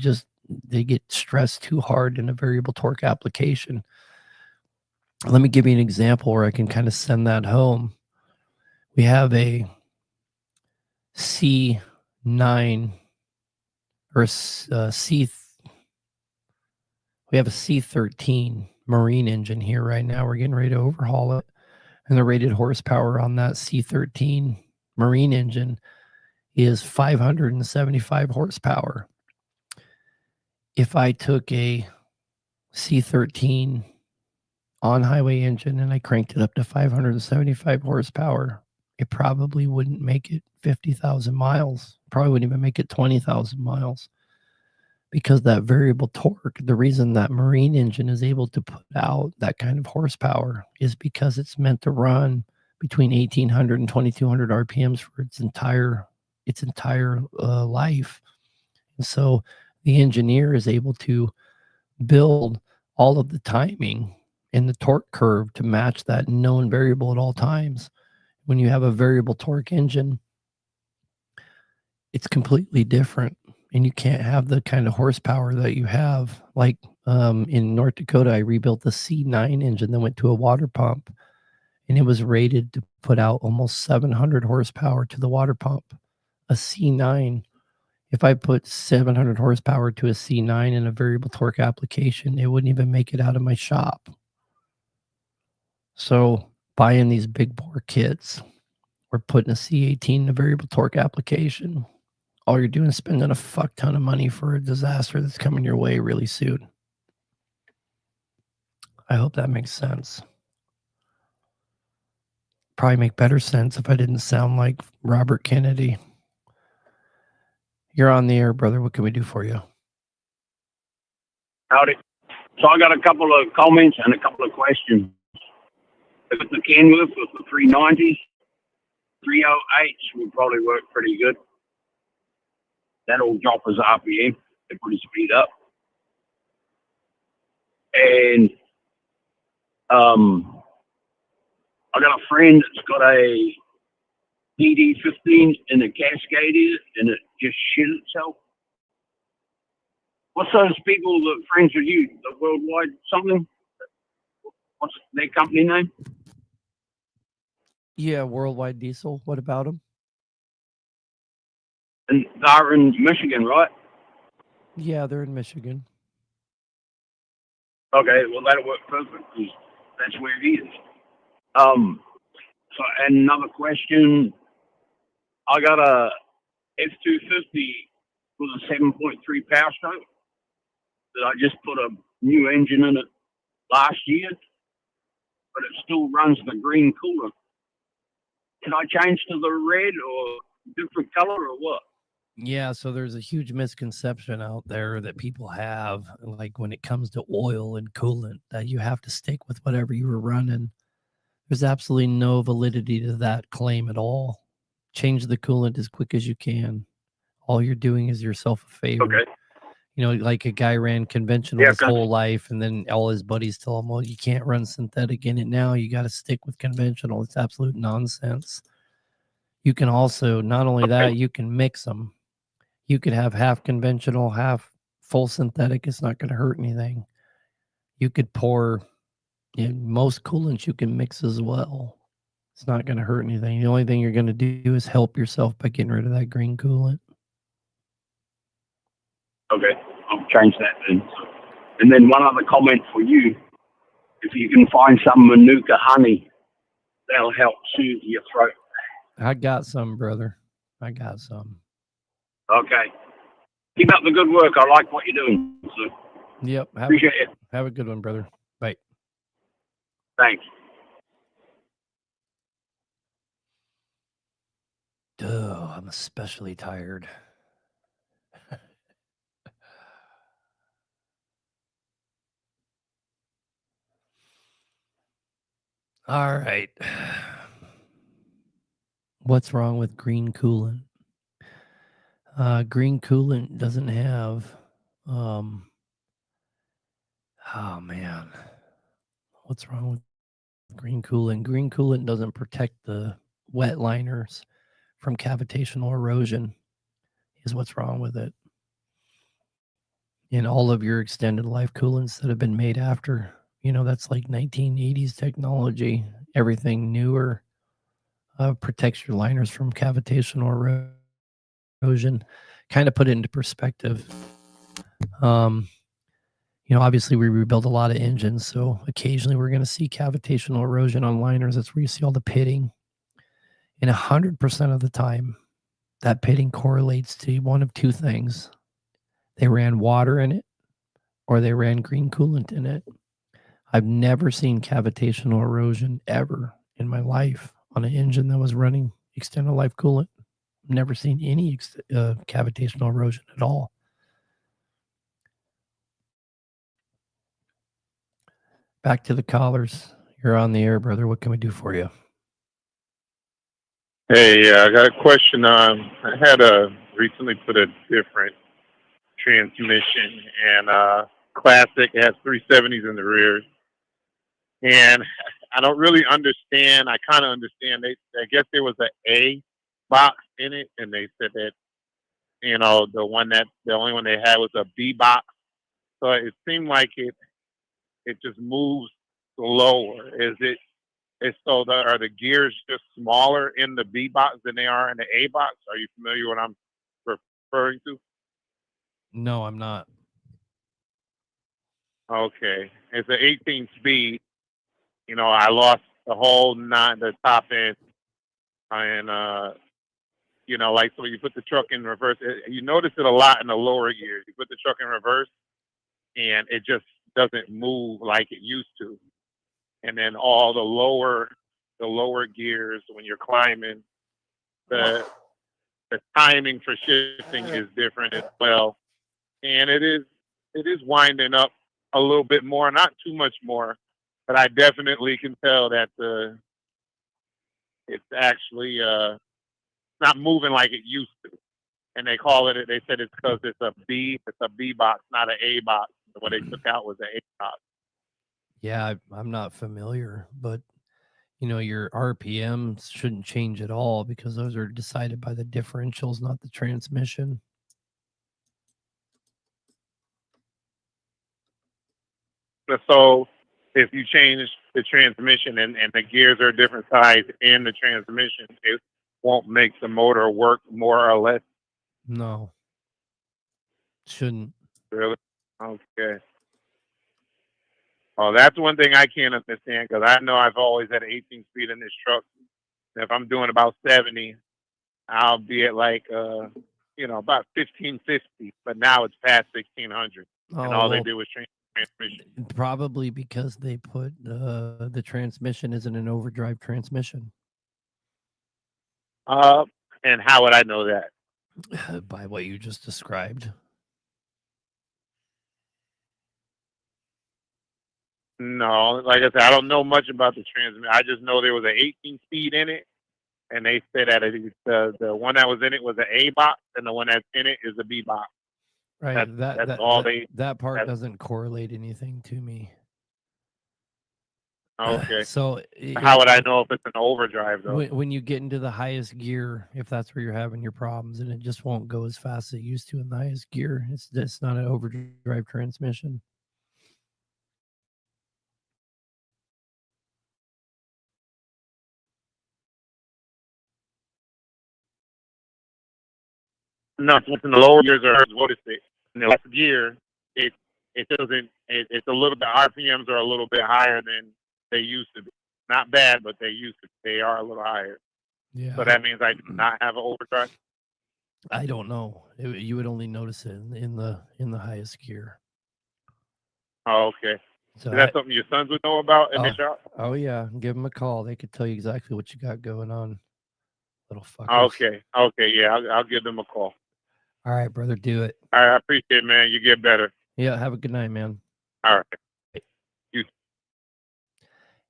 get stressed too hard in a variable torque application. Let me give you an example where I can kind of send that home. We have a C9 or we have a C13 Marine engine here right now. We're getting ready to overhaul it. And the rated horsepower on that C13 Marine engine is 575 horsepower. If I took a C13 on-highway engine and I cranked it up to 575 horsepower, it probably wouldn't make it 50,000 miles. Probably wouldn't even make it 20,000 miles. Because that variable torque, the reason that Marine engine is able to put out that kind of horsepower is because it's meant to run between 1,800 and 2,200 RPMs for its entire life. And so the engineer is able to build all of the timing and the torque curve to match that known variable at all times. When you have a variable torque engine, it's completely different. And you can't have the kind of horsepower that you have. Like in North Dakota, I rebuilt the C9 engine that went to a water pump, and it was rated to put out almost 700 horsepower to the water pump. A C9, if I put 700 horsepower to a C9 in a variable torque application, it wouldn't even make it out of my shop. So buying these big bore kits or putting a C18 in a variable torque application, all you're doing is spending a fuck ton of money for a disaster that's coming your way really soon. I hope that makes sense. Probably make better sense if I didn't sound like Robert Kennedy. You're on the air, brother. What can we do for you?
Howdy. So I got a couple of comments and a couple of questions. With the Kenworth with the 390s, 308s will probably work pretty good. That'll drop his RPM and put his speed up. And I got a friend that's got a DD15 and a Cascade in it, and it just shit itself. What's those people that friends with you? The Worldwide something? What's their company name?
Yeah, Worldwide Diesel. What about them?
And they're in Michigan, right?
Yeah, they're in Michigan.
Okay, well that'll work perfect because that's where he is. So and another question, I got a F250 with a 7.3 power stroke that I just put a new engine in it last year, but it still runs the green cooler. Can I change to the red or different color or what?
Yeah, so there's a huge misconception out there that people have, like when it comes to oil and coolant, that you have to stick with whatever you were running. There's absolutely no validity to that claim at all. Change the coolant as quick as you can. All you're doing is yourself a favor.
Okay.
You know, like a guy ran conventional his whole life, and then all his buddies tell him, well, you can't run synthetic in it now. You got to stick with conventional. It's absolute nonsense. You can also, not only that, you can mix them. You could have half conventional, half full synthetic. It's not going to hurt anything. You could pour, most coolants you can mix as well. It's not going to hurt anything. The only thing you're going to do is help yourself by getting rid of that green coolant.
Okay, I'll change that then. And then one other comment for you. If you can find some Manuka honey, that'll help soothe your throat.
I got some, brother. I got some.
Okay. Keep up the good work. I like what you're doing. So
Yep.
appreciate it.
Have a good one, brother. Bye.
Thanks.
Oh, I'm especially tired. All right. What's wrong with green coolant? Green coolant doesn't have, oh man, what's wrong with green coolant? Green coolant doesn't protect the wet liners from cavitational erosion, is what's wrong with it. In all of your extended life coolants that have been made after, that's like 1980s technology. Everything newer protects your liners from cavitational erosion. Kind of put it into perspective. Obviously we rebuild a lot of engines, so occasionally we're going to see cavitational erosion on liners. That's where you see all the pitting. And 100% of the time, that pitting correlates to one of two things. They ran water in it, or they ran green coolant in it. I've never seen cavitational erosion ever in my life on an engine that was running extended life coolant. Never seen any cavitational erosion at all. Back to the callers. You're on the air, brother. What can we do for you?
Hey, I got a question. I had recently put a different transmission, and Classic has 370s in the rear, and I don't really understand. I kind of understand. I guess there was an A box in it, and they said that the only one they had was a B box. So it seemed like it just moves slower. Are the gears just smaller in the B box than they are in the A box? Are you familiar with what I'm referring to?
No, I'm not.
Okay. It's an 18 speed. I lost the top end. And, like, so you put the truck in reverse. You notice it a lot in the lower gears. You put the truck in reverse, and it just doesn't move like it used to. And then all the lower gears, when you're climbing, the timing for shifting is different as well. And it is winding up a little bit more, not too much more, but I definitely can tell that it's actually not moving like it used to. And they said it's because it's a B box, not an A box. What they took out was an A box.
Yeah, I'm not familiar, but your RPMs shouldn't change at all because those are decided by the differentials, not the transmission.
So if you change the transmission and the gears are a different size in the transmission, it won't make the motor work more or less.
No, shouldn't.
Really? Okay. Oh, that's one thing I can't understand because I know I've always had 18 speed in this truck. And if I'm doing about 70, I'll be at like about 1550. But now it's past 1600, and all they did was change the transmission.
Probably because they put the transmission isn't an overdrive transmission.
And how would I know that?
By what you just described.
No, like I said, I don't know much about the transmission. I just know there was an 18 speed in it, and they said that the one that was in it was an A box, and the one that's in it is a B box.
Right. That part doesn't correlate anything to me.
Okay.
So
how would I know if it's an overdrive though?
When you get into the highest gear, if that's where you're having your problems, and it just won't go as fast as it used to in the highest gear, it's not an overdrive transmission.
No, in the lower gears are noticed it. In the last gear, it doesn't. It's a little bit. RPMs are a little bit higher than they used to be. Not bad, but they are a little higher.
Yeah.
So that means I do not have an overdrive.
I don't know. You would only notice it in the highest gear.
Oh, okay.
So
Is that something your sons would know about in the shop?
oh yeah, give them a call. They could tell you exactly what you got going on, little fuckers.
Okay. Okay. Yeah, I'll give them a call.
All right, brother, do it.
All right, I appreciate it, man. You get better.
Yeah, have a good night, man.
All right.
You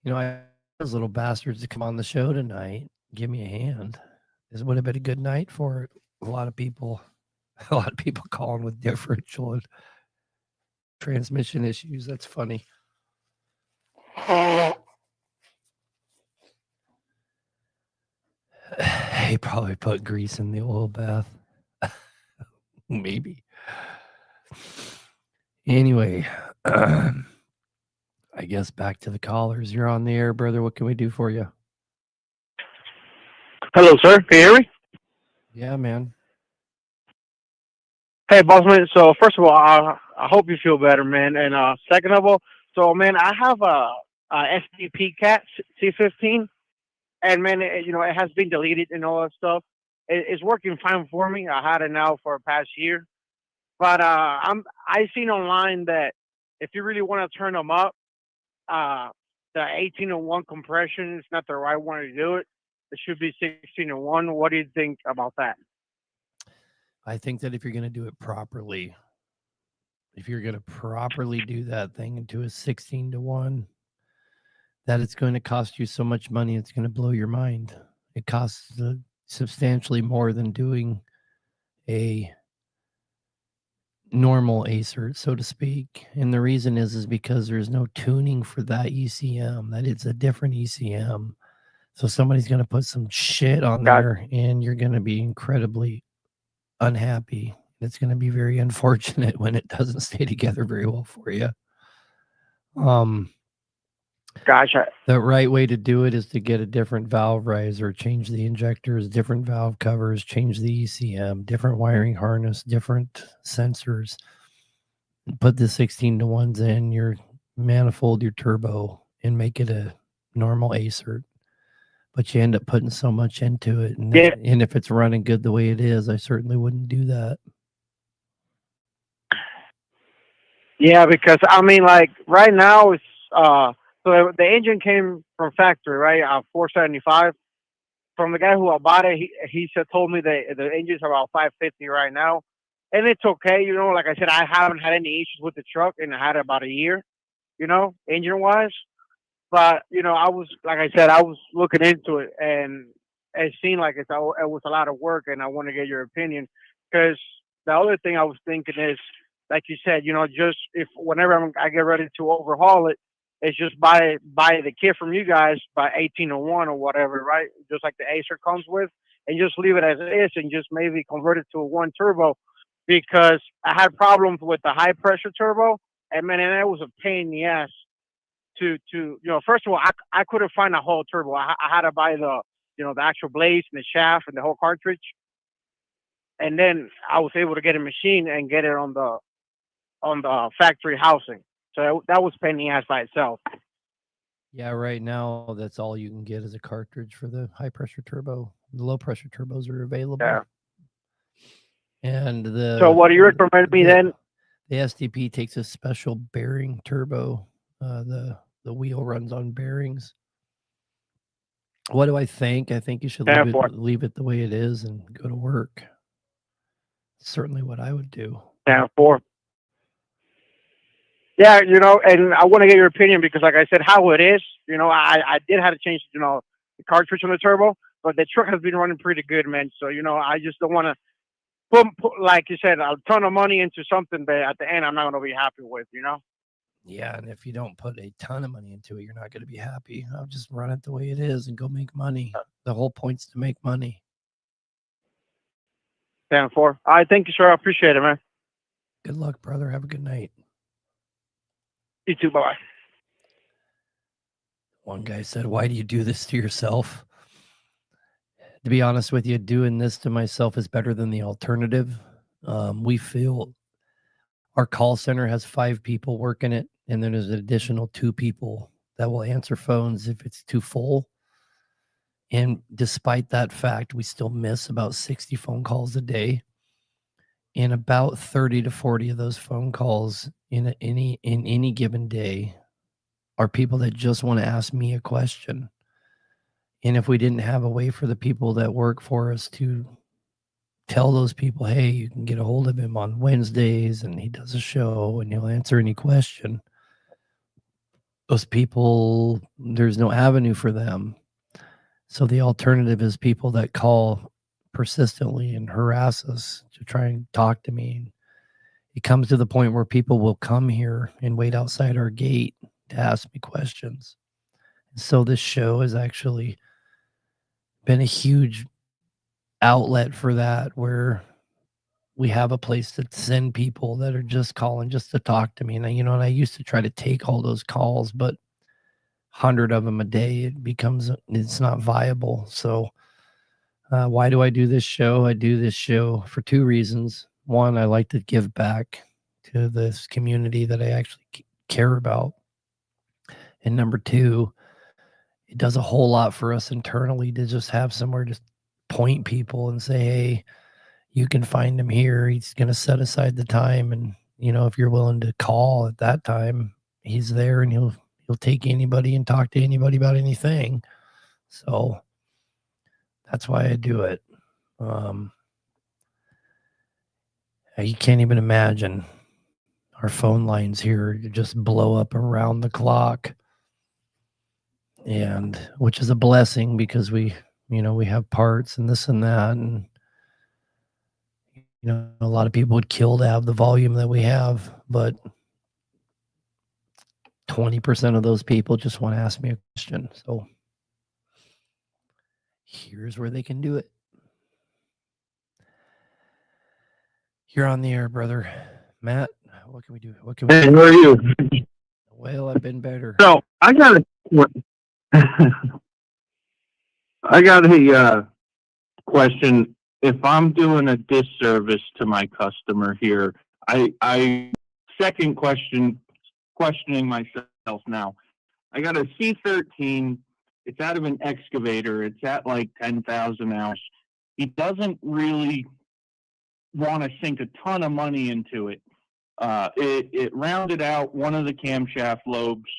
know, I those little bastards to come on the show tonight. Give me a hand. This would have been a good night for a lot of people. A lot of people calling with differential and transmission issues. That's funny. He probably put grease in the oil bath. Maybe. Anyway, I guess back to the callers. You're on the air, brother. What can we do for you?
Hello, sir. Can you hear me?
Yeah, man.
Hey, boss man. So first of all, I hope you feel better, man. And second of all, so man, I have a SDP cat C15, and man, it has been deleted and all that stuff. It's working fine for me. I had it now for the past year, but I seen online that if you really want to turn them up, the 18-1 compression is not the right one to do it. It should be 16-1. What do you think about that?
I think that if you're going to do it properly, if you're going to properly do that thing into a 16-1, that it's going to cost you so much money, it's going to blow your mind. It costs substantially more than doing a normal ACERT, so to speak. And the reason is because there's no tuning for that ECM, that it's a different ECM. So somebody's going to put some shit on there and you're going to be incredibly unhappy. It's going to be very unfortunate when it doesn't stay together very well for you.
Gotcha.
The right way to do it is to get a different valve riser, change the injectors, different valve covers, change the ECM, different wiring harness, different sensors. Put the 16-1s in your manifold, your turbo, and make it a normal ACERT. But you end up putting so much into it. And, and if it's running good the way it is, I certainly wouldn't do that.
Yeah, because I mean, like right now it's so the engine came from factory, right? 475. From the guy who bought it, he told me that the engine's about 550 right now, and it's okay. You know, like I said, I haven't had any issues with the truck, and I had it about a year. You know, engine wise. But I was looking into it, and it seemed like it was a lot of work, and I want to get your opinion because the other thing I was thinking is, like you said, just if whenever I get ready to overhaul it, it's just buy the kit from you guys by 18-1 or whatever, right? Just like the Acer comes with, and just leave it as it is, and just maybe convert it to a 1 turbo, because I had problems with the high pressure turbo, and man, and that was a pain in the ass. To first of all, I couldn't find a whole turbo. I had to buy the actual blades and the shaft and the whole cartridge, and then I was able to get a machine and get it on the factory housing. So that was pain in the ass by itself.
Yeah, right now that's all you can get is a cartridge for the high pressure turbo. The low pressure turbos are available.
Yeah.
And
so what do you recommend me then?
The SDP takes a special bearing turbo. The wheel runs on bearings. What do I think? I think you should leave it the way it is and go to work. Certainly what I would do.
Yeah, and I want to get your opinion because, like I said, how it is, I did have to change, the cartridge on the turbo, but the truck has been running pretty good, man. So, I just don't want to put, like you said, a ton of money into something that at the end I'm not going to be happy with,
Yeah, and if you don't put a ton of money into it, you're not going to be happy. I'll just run it the way it is and go make money. The whole point's to make money.
10-4. All right, thank you, sir. I appreciate it, man.
Good luck, brother. Have a good night.
You too. Bye-bye.
One guy said, "Why do you do this to yourself?" To be honest with you, doing this to myself is better than the alternative. We feel our call center has 5 people working it, and then there's an additional 2 people that will answer phones if it's too full. And despite that fact, we still miss about 60 phone calls a day. And about 30 to 40 of those phone calls in any given day are people that just want to ask me a question. And if we didn't have a way for the people that work for us to tell those people, hey, you can get a hold of him on Wednesdays and he does a show and he'll answer any question, those people, there's no avenue for them. So the alternative is people that call persistently and harass us to try and talk to me. It comes to the point where people will come here and wait outside our gate to ask me questions. So this show has actually been a huge outlet for that, where we have a place to send people that are just calling just to talk to me. And I used to try to take all those calls, but 100 of them a day, it's not viable. So why do I do this show? I do this show for two reasons. One, I like to give back to this community that I actually care about. And number two, it does a whole lot for us internally to just have somewhere to point people and say, hey, you can find him here. He's going to set aside the time. And, if you're willing to call at that time, he's there and he'll take anybody and talk to anybody about anything. So that's why I do it. You can't even imagine our phone lines here just blow up around the clock. And which is a blessing because we have parts and this and that. And, a lot of people would kill to have the volume that we have, but 20% of those people just want to ask me a question. So here's where they can do it. You're on the air, brother. Matt, what can we do? What can we
Hey,
do?
how are you?
Well, I've been better.
So I got a question. If I'm doing a disservice to my customer here, I questioning myself now. I got a C13. It's out of an excavator. It's at like 10,000 hours. He doesn't really want to sink a ton of money into it. It rounded out one of the camshaft lobes.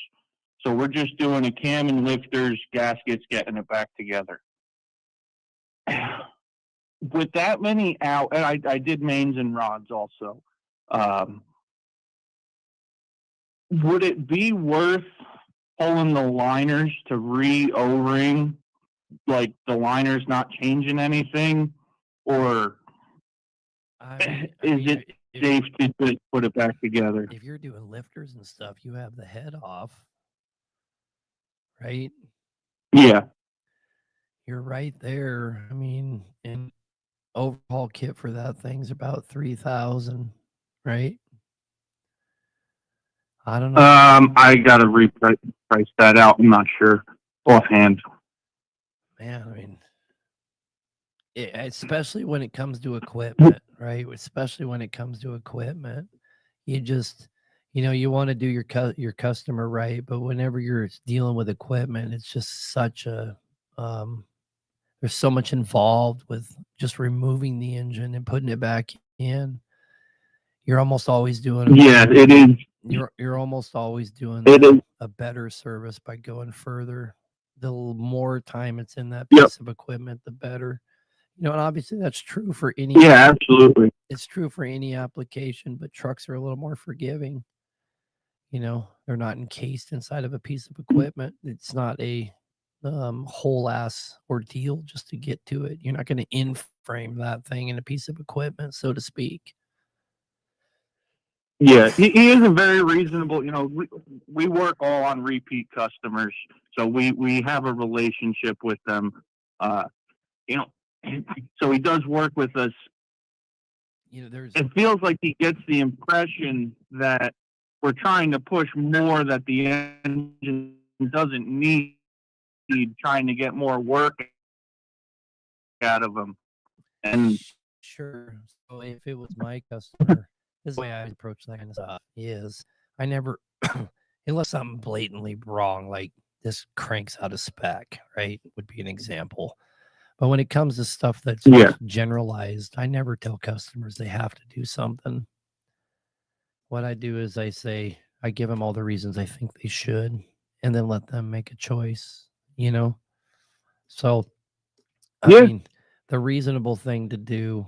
So we're just doing a cam and lifters, gaskets, getting it back together. With that many out, and I did mains and rods also. Would it be worth pulling the liners to re-O-ring, like the liners not changing anything, or is it safe to just put it back together?
If you're doing lifters and stuff, you have the head off, right?
Yeah.
You're right there. I mean, an overhaul kit for that thing's about 3,000, right? I don't know.
I gotta reprice that out. I'm not sure offhand.
Man, I mean, especially when it comes to equipment, right? Especially when it comes to equipment, you just, you want to do your customer right, but whenever you're dealing with equipment, it's just such a there's so much involved with just removing the engine and putting it back in. You're almost always doing
it is.
You're almost always doing a better service by going further. The more time it's in that piece of equipment, the better. And obviously that's true for any.
Yeah, absolutely.
It's true for any application, but trucks are a little more forgiving. They're not encased inside of a piece of equipment. It's not a whole ass ordeal just to get to it. You're not going to in-frame that thing in a piece of equipment, so to speak.
Yeah, he is a very reasonable. We work all on repeat customers, so we have a relationship with them. So he does work with us. It feels like he gets the impression that we're trying to push more, that the engine doesn't need, trying to get more work out of him. And
sure. So if it was my customer, this is the way I approach that kind of stuff is I never, unless something blatantly wrong, like this cranks out of spec, right? Would be an example. But when it comes to stuff that's
Yeah.
generalized, I never tell customers they have to do something. What I do is I give them all the reasons I think they should, and then let them make a choice, you know? So, I
Yeah.
mean, the reasonable thing to do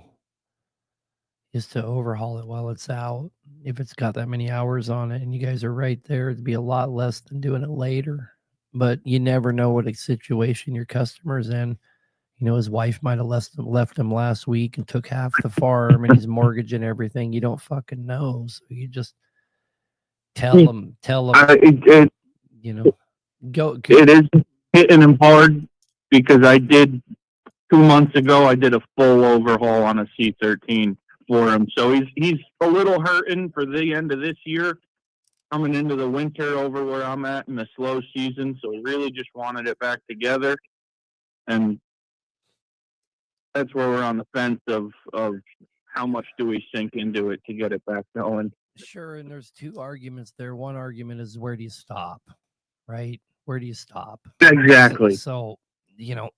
is to overhaul it while it's out. If it's got that many hours on it and you guys are right there, it'd be a lot less than doing it later. But you never know what a situation your customer's in. You know, his wife might have left him last week and took half the farm and he's mortgaging everything. You don't fucking know. So you just tell him, you know, go.
It is hitting him hard because I did 2 months ago. I did a full overhaul on a C13 for him, so he's a little hurting for the end of this year, coming into the winter over where I'm at in the slow season. So we really just wanted it back together, and that's where we're on the fence of how much do we sink into it to get it back going.
Sure, and there's two arguments there. One argument is where do you stop, right? Where do you stop?
Exactly.
So you know,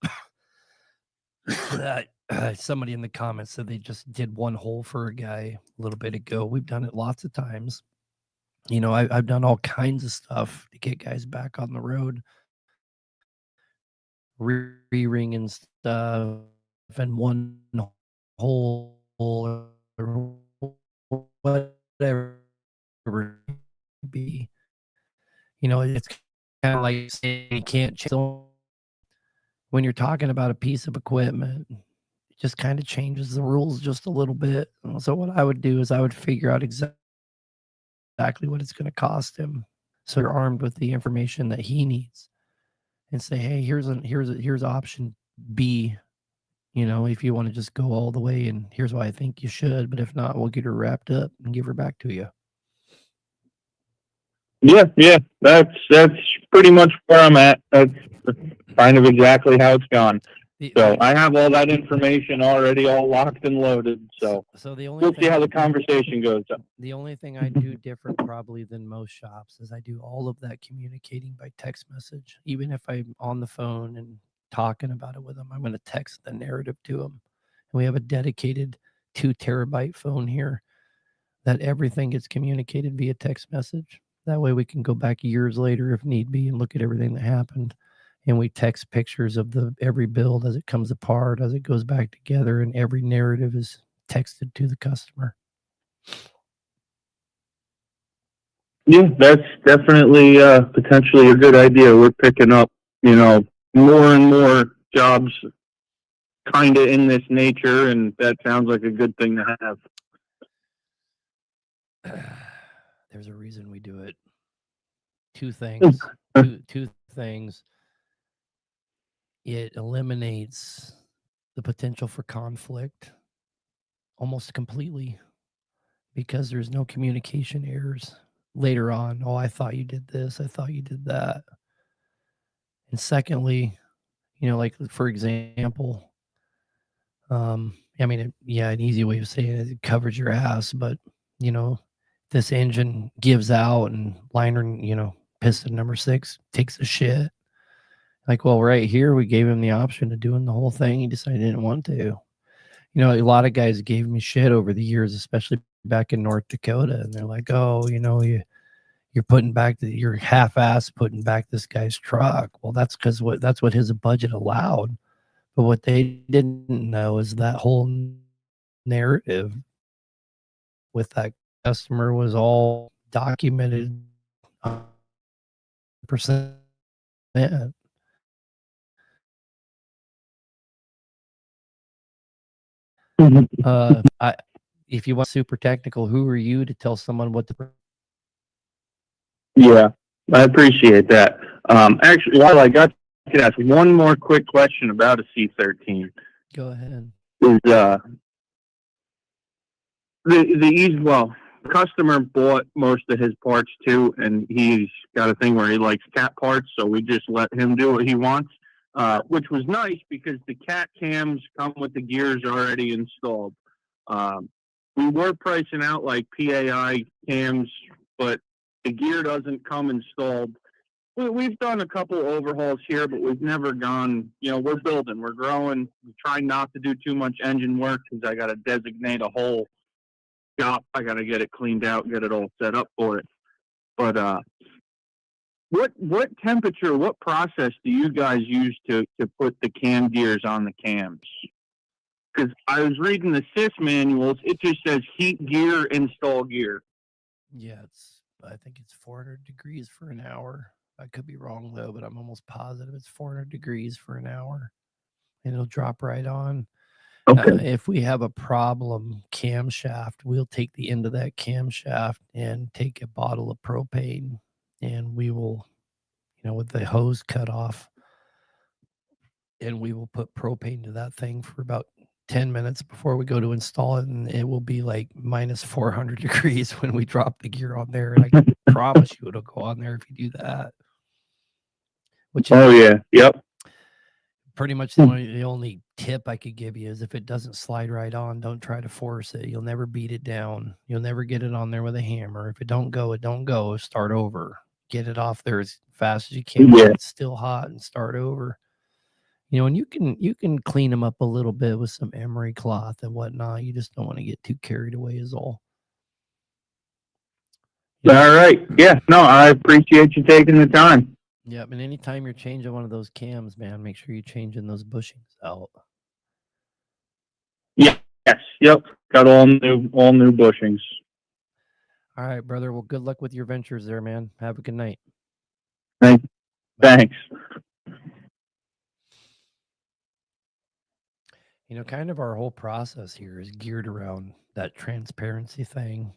somebody in the comments said they just did one hole for a guy a little bit ago. We've done it lots of times. You know, I've done all kinds of stuff to get guys back on the road, re-ring and stuff, and one hole or whatever it be. You know, it's kind of like saying you can't change. When you're talking about a piece of equipment, it just kind of changes the rules just a little bit. So what I would do is I would figure out exactly what it's going to cost him, so you're armed with the information that he needs, and say, hey, here's option B. You know, if you want to just go all the way, and here's why I think you should, but if not, we'll get her wrapped up and give her back to you.
Yeah, that's pretty much where I'm at. That's kind of exactly how it's gone. So I have all that information already all locked and loaded. So
the only
we'll see how the conversation goes.
The only thing I do different probably than most shops is I do all of that communicating by text message. Even if I'm on the phone and talking about it with them, I'm going to text the narrative to them. And we have a dedicated 2 terabyte phone here that everything gets communicated via text message. That way we can go back years later if need be and look at everything that happened. And we text pictures of every build as it comes apart, as it goes back together, and every narrative is texted to the customer.
Yeah, that's definitely potentially a good idea. We're picking up, you know, more and more jobs kind of in this nature, and that sounds like a good thing to have.
There's a reason we do it. Two things. Two things. It eliminates the potential for conflict almost completely because there's no communication errors later on. Oh, I thought you did this. I thought you did that. And secondly, you know, like for example, I mean, an easy way of saying it covers your ass, but you know, this engine gives out and liner, you know, piston number 6 takes a shit. Like, well, right here, we gave him the option of doing the whole thing. He decided he didn't want to. You know, a lot of guys gave me shit over the years, especially back in North Dakota. And they're like, oh, you know, you're putting back you're half-ass putting back this guy's truck. Well, that's because that's what his budget allowed. But what they didn't know is that whole narrative with that customer was all documented 100%. If you want super technical, who are you to tell someone what to?
Yeah, I appreciate that. Actually, while I got to ask one more quick question about a C13.
Go ahead.
Is the customer bought most of his parts too, and he's got a thing where he likes cat parts, so we just let him do what he wants, which was nice because the cat cams come with the gears already installed. We were pricing out like PAI cams, but the gear doesn't come installed. We've done a couple overhauls here, but we've never gone, we're building, we're growing. We try not to do too much engine work because I got to designate a whole shop. I got to get it cleaned out, get it all set up for it. But what temperature, what process do you guys use to put the cam gears on the cams? Because I was reading the SIS manuals, it just says heat gear, install gear.
Yeah, I think it's 400 degrees for an hour. I could be wrong though, but I'm almost positive it's 400 degrees for an hour, and it'll drop right on.
Okay.
If we have a problem camshaft, we'll take the end of that camshaft and take a bottle of propane, and we will, with the hose cut off, and we will put propane to that thing for about 10 minutes before we go to install it, and it will be like minus 400 degrees when we drop the gear on there, and I can promise you it'll go on there if you do that. Which is
yeah. Yep.
pretty much the only tip I could give you is if it doesn't slide right on, don't try to force it. You'll never beat it down. You'll never get it on there with a hammer. If it don't go, it don't go. Start over. Get it off there as fast as you can.
Yeah.
When it's still hot, and start over. And you can clean them up a little bit with some emery cloth and whatnot. You just don't want to get too carried away is all.
All right. Yeah. No, I appreciate you taking the time.
Yep. And anytime you're changing one of those cams, man, make sure you're changing those bushings out.
Yes. Yep. Got all new bushings.
All right, brother. Well, good luck with your ventures there, man. Have a good night.
Thanks.
Kind of our whole process here is geared around that transparency thing.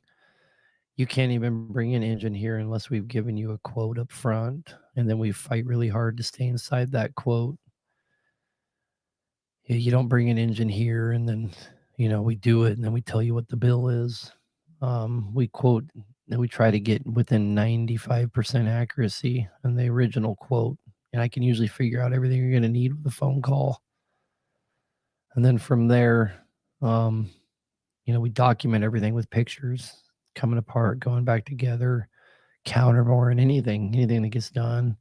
You can't even bring an engine here unless we've given you a quote up front, and then we fight really hard to stay inside that quote. You don't bring an engine here and then, we do it and then we tell you what the bill is. We quote, and we try to get within 95% accuracy in the original quote, and I can usually figure out everything you're going to need with a phone call. And then from there, we document everything with pictures, coming apart, going back together, counterboring, anything that gets done.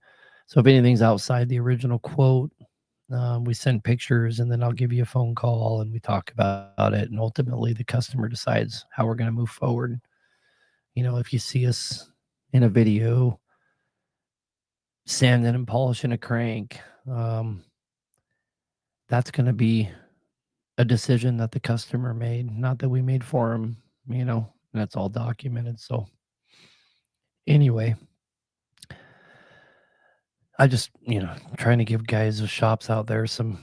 So if anything's outside the original quote, we send pictures, and then I'll give you a phone call and we talk about it. And ultimately the customer decides how we're going to move forward. If you see us in a video sanding and polishing a crank, that's going to be a decision that the customer made, not that we made for them, and that's all documented. So anyway, I just, trying to give guys with shops out there some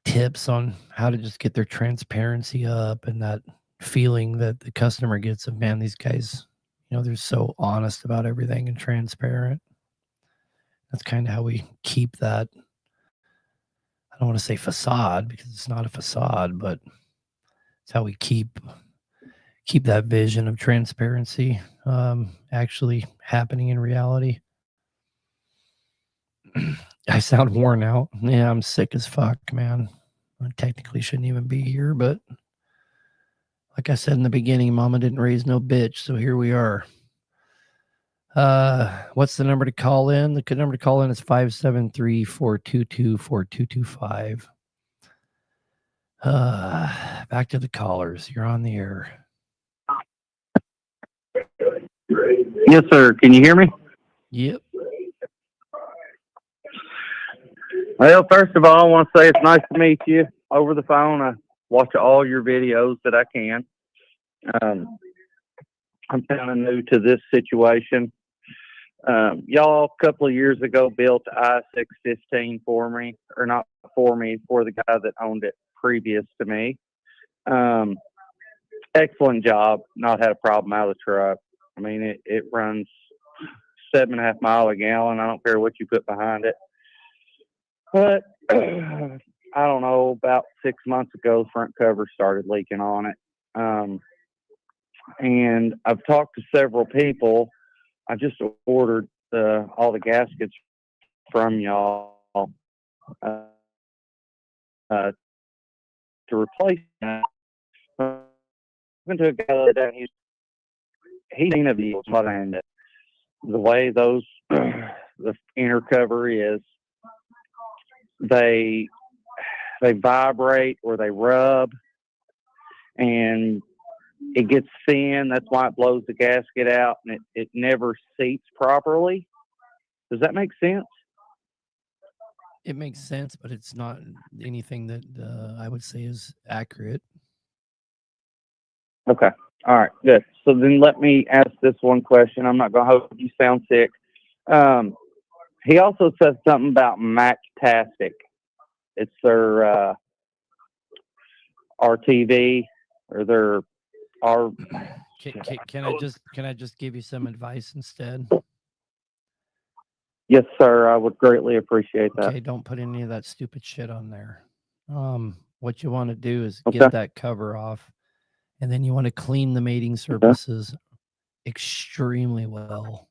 tips on how to just get their transparency up, and that feeling that the customer gets of, man, these guys, they're so honest about everything and transparent. That's kind of how we keep that. I don't want to say facade because it's not a facade, but it's how we keep that vision of transparency actually happening in reality. I sound worn out. Yeah, I'm sick as fuck, man. I technically shouldn't even be here, but like I said in the beginning, mama didn't raise no bitch, so here we are. What's the number to call in? The number to call in is 573-422-4225. Back to the callers. You're on the air.
Yes, sir. Can you hear me?
Yep.
Well, first of all, I want to say it's nice to meet you over the phone. I watch all your videos that I can. I'm kind of new to this situation. Y'all a couple of years ago built I-615 for me, or not for me, for the guy that owned it previous to me. Excellent job. Not had a problem out of the truck. I mean, it runs 7.5 miles a gallon. I don't care what you put behind it. But I don't know, about 6 months ago, the front cover started leaking on it. And I've talked to several people. I just ordered all the gaskets from y'all to replace that. I went to a guy that doesn't he's seen a vehicle, and the way those the inner cover is they vibrate or they rub, and it gets thin. That's why it blows the gasket out, and it never seats properly. Does that make sense?
It makes sense, but it's not anything that I would say is accurate.
Okay. All right. Good. So then let me ask this one question. I'm not going to hope you sound sick. He also said something about Mactastic. It's their RTV or their R.
Can I just give you some advice instead?
Yes, sir. I would greatly appreciate that.
Okay, don't put any of that stupid shit on there. What you want to do is
Okay.
get that cover off, and then you want to clean the mating surfaces extremely well.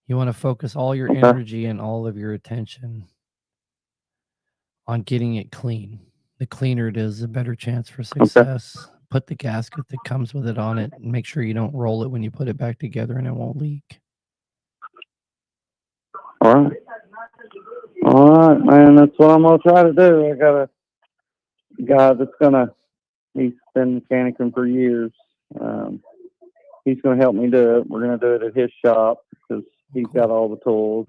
You want to focus all your energy and all of your attention on getting it clean. The cleaner it is, the better chance for success. Put the gasket that comes with it on it, and make sure you don't roll it when you put it back together, and it won't leak.
All right, man. That's what I'm gonna try to do. I got a guy he's been mechanicing for years. He's gonna help me do it. We're gonna do it at his shop because he's got all the tools.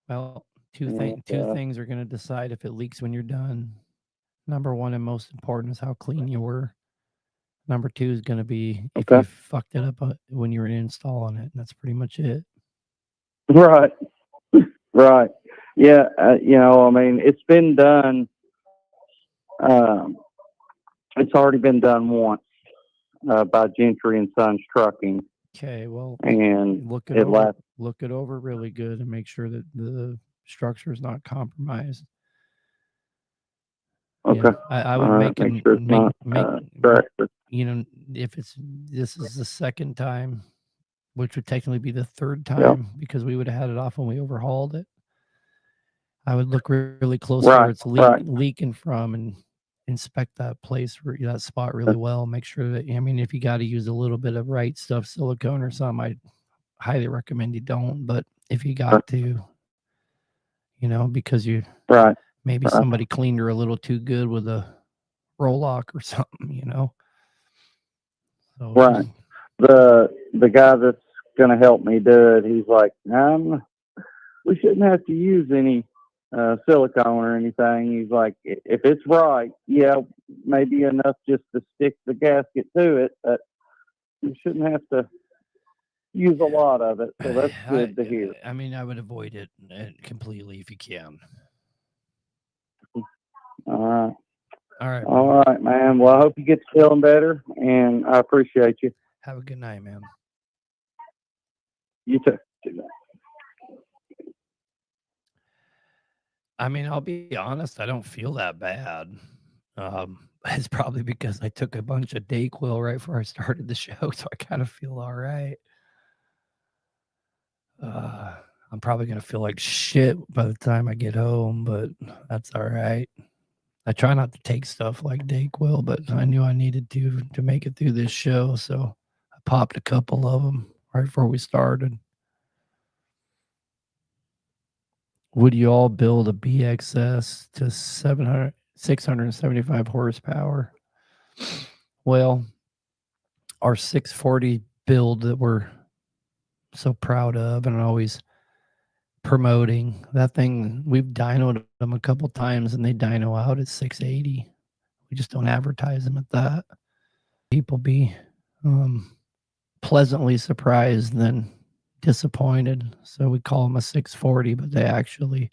Well, two things are going to decide if it leaks when you're done. Number one, and most important, is how clean you were. Number two is going to be if you fucked it up when you were installing it. And that's pretty much it.
Right. Right. Yeah. I mean, it's been done. It's already been done once by Gentry and Sons Trucking.
Okay. Well,
and
look it over really good and make sure that the structure is not compromised.
Okay.
Yeah, I would make
sure it's not correct.
If this is the second time, which would technically be the third time because we would have had it off when we overhauled it. I would look really close where it's leaking from and inspect that place, that spot really well. Make sure that, if you got to use a little bit of right stuff, silicone or something, I highly recommend you don't. But if you got to, because maybe somebody cleaned her a little too good with a roll-lock or something, So
the guy that's going to help me do it, he's like, we shouldn't have to use any silicone or anything. He's like, if it's right, maybe enough just to stick the gasket to it, but you shouldn't have to use a lot of it. So that's good to hear.
I would avoid it completely if you can.
All right.
All
All right, man. Well, I hope you get feeling better, and I appreciate you.
Have a good night, man.
You too.
I'll be honest, I don't feel that bad. It's probably because I took a bunch of Dayquil right before I started the show, so I kind of feel all right. I'm probably going to feel like shit by the time I get home, but that's all right. I try not to take stuff like Dayquil, but I knew I needed to make it through this show, so I popped a couple of them right before we started. Would you all build a BXS to 675 horsepower? Well, our 640 build that we're so proud of and always promoting, that thing, we've dynoed them a couple times and they dyno out at 680. We just don't advertise them at that. People be pleasantly surprised than disappointed. So we call them a 640, but they actually,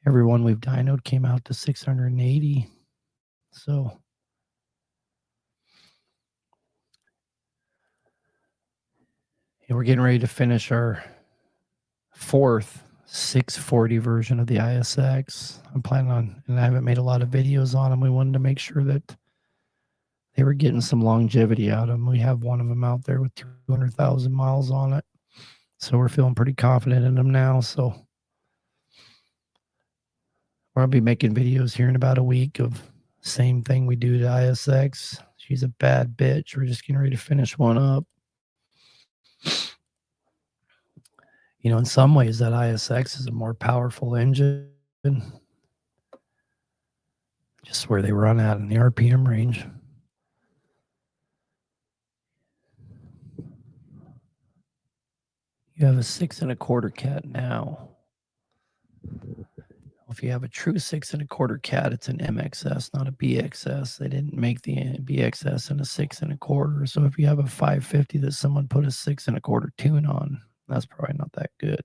everyone we've dynoed came out to 680. So we're getting ready to finish our fourth 640 version of the ISX. I'm planning on, and I haven't made a lot of videos on them. We wanted to make sure that they were getting some longevity out of them. We have one of them out there with 200,000 miles on it. So we're feeling pretty confident in them now. So we'll be making videos here in about a week of same thing we do to ISX. She's a bad bitch. We're just getting ready to finish one up. You know, in some ways, that ISX is a more powerful engine, just where they run at in the RPM range. You have a 6 1/4 cat now. If you have a true 6 1/4 cat, it's an MXS, not a BXS. They didn't make the BXS in a 6 1/4. So if you have a 550 that someone put a 6 1/4 tune on, that's probably not that good.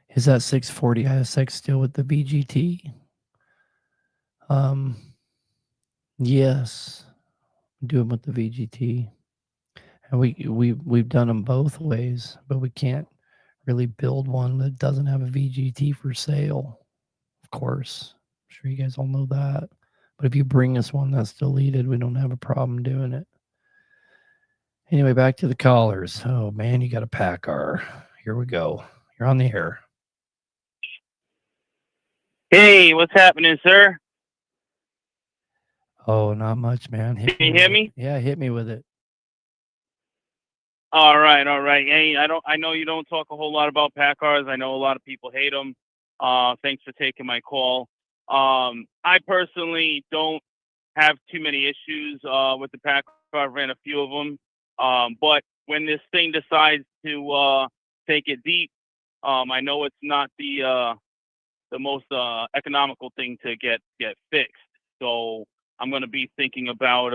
Is that 640 ISX still with the VGT? Yes, do them with the VGT, and we've done them both ways, but we can't really build one that doesn't have a VGT for sale. Of course, I'm sure you guys all know that. But if you bring us one that's deleted, we don't have a problem doing it. Anyway, back to the callers. Oh man, you got a PACCAR. Here we go. You're on the air.
Hey, what's happening, sir?
Oh, not much, man.
Can you hear me?
Yeah, hit me with it.
All right. Hey, I know you don't talk a whole lot about PACCARs. I know a lot of people hate them. Thanks for taking my call. I personally don't have too many issues with the PACCAR. I've ran a few of them. But when this thing decides to take it deep, I know it's not the most economical thing to get fixed. So I'm going to be thinking about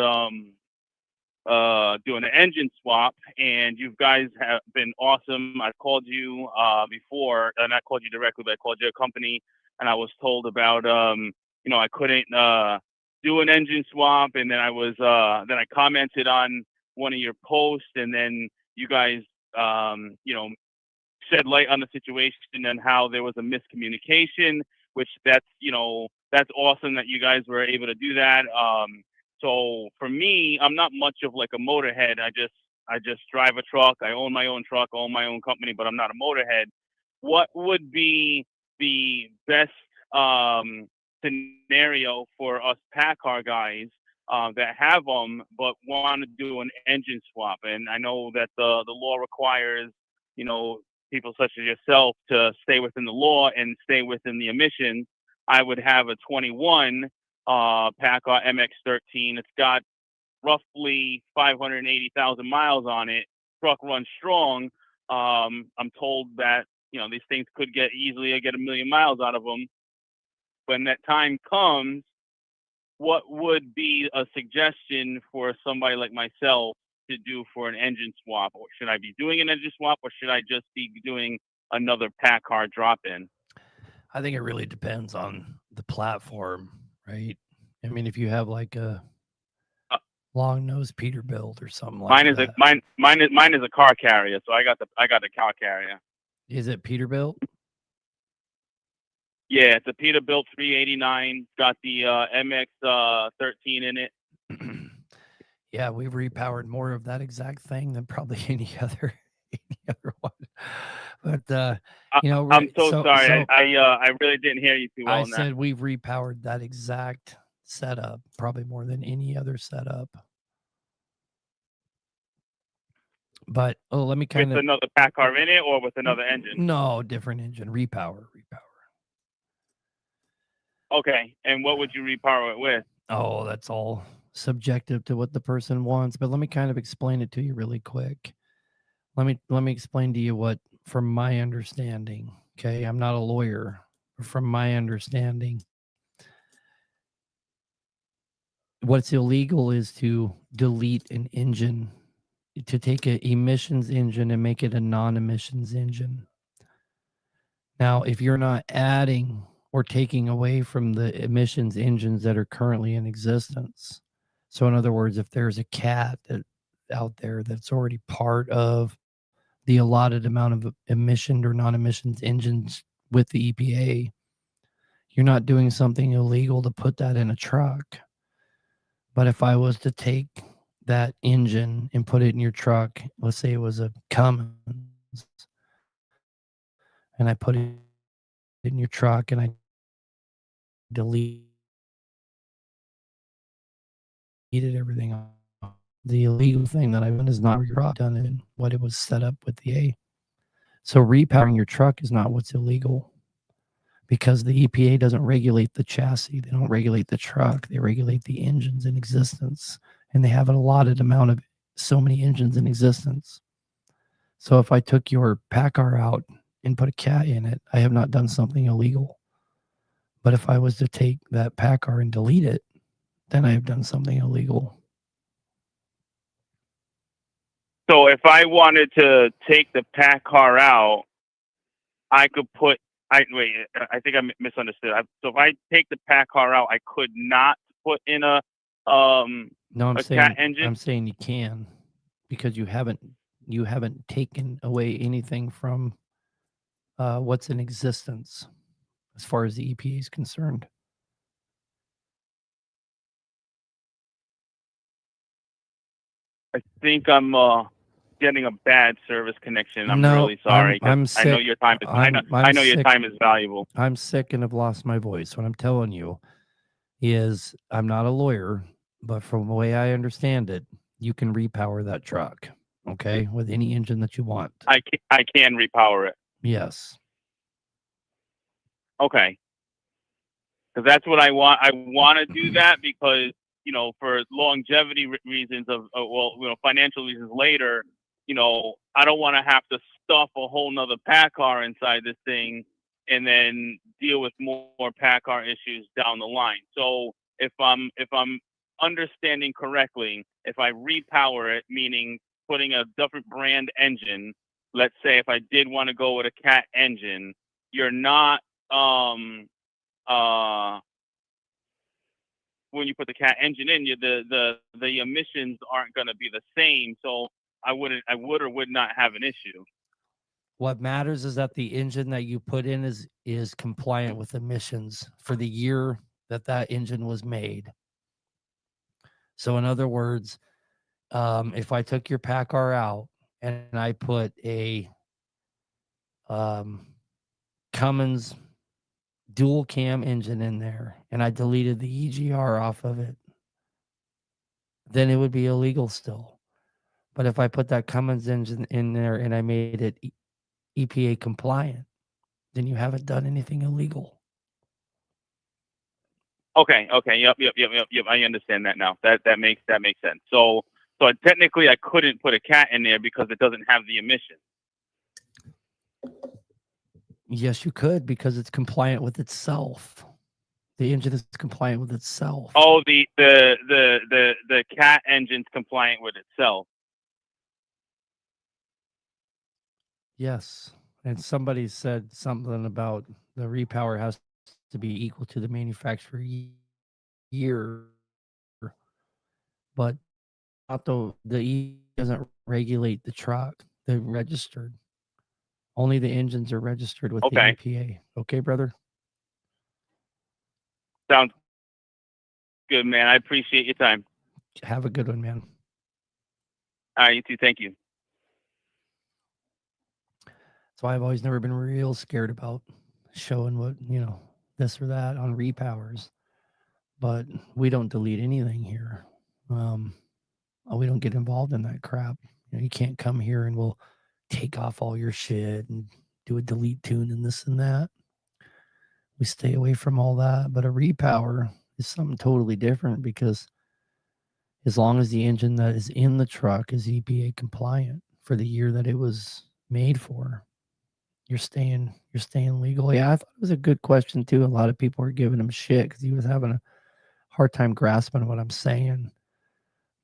doing an engine swap, and you guys have been awesome. I've called you before, and I called you directly, but I called your company, and I was told about I couldn't do an engine swap, and then I commented on one of your posts, and then you guys shed light on the situation and how there was a miscommunication, which that's awesome that you guys were able to do that. So for me, I'm not much of like a motorhead. I just drive a truck. I own my own truck, own my own company, but I'm not a motorhead. What would be the best scenario for us PACCAR guys that have them but want to do an engine swap? And I know that the law requires, people such as yourself to stay within the law and stay within the emissions. I would have a 21 PACCAR MX-13. It's got roughly 580,000 miles on it. Truck runs strong. I'm told that these things could easily get 1 million miles out of them. When that time comes, what would be a suggestion for somebody like myself to do for an engine swap? Or should I be doing an engine swap, or should I just be doing another PACCAR drop-in?
I think it really depends on the platform, right? I mean, if you have like a long nose Peterbilt or something like that.
Mine is a car carrier, so I got the car carrier.
Is it Peterbilt?
Yeah, it's a Peterbilt 389. Got the MX-13 in it.
Yeah, we've repowered more of that exact thing than probably any other one. But
I'm so sorry. I really didn't hear you too well.
I said we've repowered that exact setup probably more than any other setup. But let me
with another PACCAR in it, or with another engine?
No, different engine. Repower.
Okay, and what would you repower it with?
Oh, that's all subjective to what the person wants. But let me kind of explain it to you really quick. Let me explain to you what, from my understanding. Okay, I'm not a lawyer, but from my understanding, what's illegal is to delete an engine, to take an emissions engine and make it a non-emissions engine. Now, if you're not adding or taking away from the emissions engines that are currently in existence, so in other words, if there's a cat out there that's already part of the allotted amount of emission or non-emissions engines with the EPA, you're not doing something illegal to put that in a truck. But if I was to take that engine and put it in your truck, let's say it was a Cummins, and I put it in your truck and I deleted everything The illegal thing that I've done is not what you're done in what it was set up with the A. So repowering your truck is not what's illegal, because the EPA doesn't regulate the chassis. They don't regulate the truck. They regulate the engines in existence, and they have an allotted amount of so many engines in existence. So if I took your PACCAR out and put a cat in it, I have not done something illegal. But if I was to take that PACCAR and delete it, then I have done something illegal.
So if I wanted to take the PACCAR out, I could put. I think I misunderstood. So if I take the PACCAR out, I could not put in a
No, I'm
a
saying
cat engine.
I'm saying you can, because you haven't taken away anything from what's in existence as far as the EPA is concerned.
I think I'm getting a bad service connection. I'm
No,
really sorry. 'Cause
I'm
I know
sick.
your time is. I
I'm
know your
sick.
time is valuable.
I'm sick and have lost my voice. What I'm telling you is I'm not a lawyer, but from the way I understand it, you can repower that truck, okay, with any engine that you want.
I can repower it.
Yes.
Okay. Because that's what I want. I want to do that because, for longevity reasons financial reasons later, I don't want to have to stuff a whole nother PACCAR inside this thing and then deal with more PACCAR issues down the line. So if I'm understanding correctly, if I repower it, meaning putting a different brand engine, let's say if I did want to go with a cat engine, you're not when you put the cat engine in, the emissions aren't going to be the same. So I would or would not have an issue.
What matters is that the engine that you put in is compliant with emissions for the year that engine was made. So in other words, if I took your PACCAR out and I put a Cummins dual cam engine in there and I deleted the EGR off of it, then it would be illegal still. But if I put that Cummins engine in there and I made it EPA compliant, then you haven't done anything illegal.
Okay. Yep. I understand that now. That makes sense. So technically I couldn't put a cat in there because it doesn't have the emission.
Yes, you could, because it's compliant with itself. The engine is compliant with itself.
Oh, the cat engine's compliant with itself.
Yes. And somebody said something about the repower has to be equal to the manufacturer year, but not the E doesn't regulate the truck. They're registered. Only the engines are registered with the EPA. Okay, brother?
Sounds good, man. I appreciate your time.
Have a good one, man.
All right, you too. Thank you.
So I've always never been real scared about showing what, this or that on repowers. But we don't delete anything here. We don't get involved in that crap. You can't come here and we'll take off all your shit and do a delete tune and this and that. We stay away from all that. But a repower is something totally different, because as long as the engine that is in the truck is EPA compliant for the year that it was made for, you're staying legal. Yeah, I thought it was a good question too. A lot of people were giving him shit because he was having a hard time grasping what I'm saying.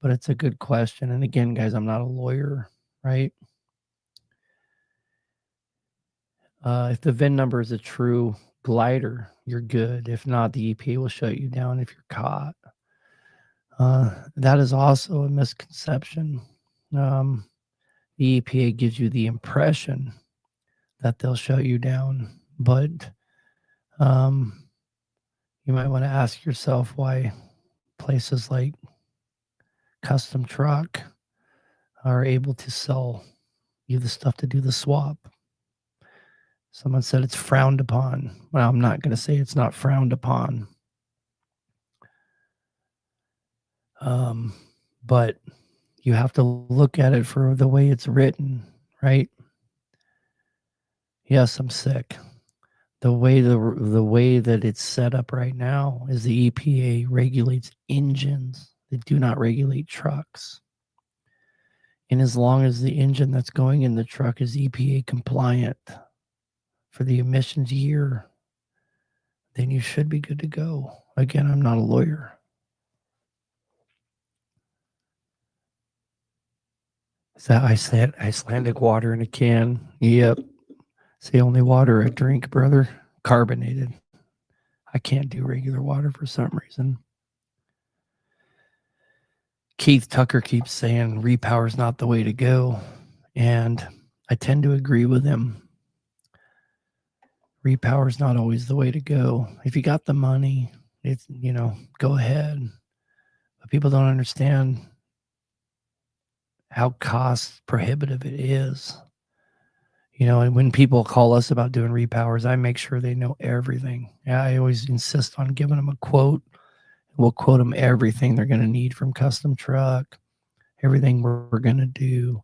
But it's a good question. And again, guys, I'm not a lawyer, right? If the VIN number is a true glider, you're good. If not, the EPA will shut you down if you're caught. That is also a misconception. The EPA gives you the impression that they'll shut you down, but you might want to ask yourself why places like Custom Truck are able to sell you the stuff to do the swap. Someone said it's frowned upon. Well, I'm not going to say it's not frowned upon. But you have to look at it for the way it's written, right? Yes, I'm sick. The way that it's set up right now is the EPA regulates engines. They do not regulate trucks. And as long as the engine that's going in the truck is EPA compliant for the emissions year, then you should be good to go. Again, I'm not a lawyer. Is that Icelandic water in a can? Yep. It's the only water I drink, brother. Carbonated. I can't do regular water for some reason. Keith Tucker keeps saying repower is not the way to go. And I tend to agree with him. Repower is not always the way to go. If you got the money, it's, go ahead. But people don't understand how cost prohibitive it is. And when people call us about doing repowers, I make sure they know everything. I always insist on giving them a quote. We'll quote them everything they're going to need from custom truck, everything we're going to do,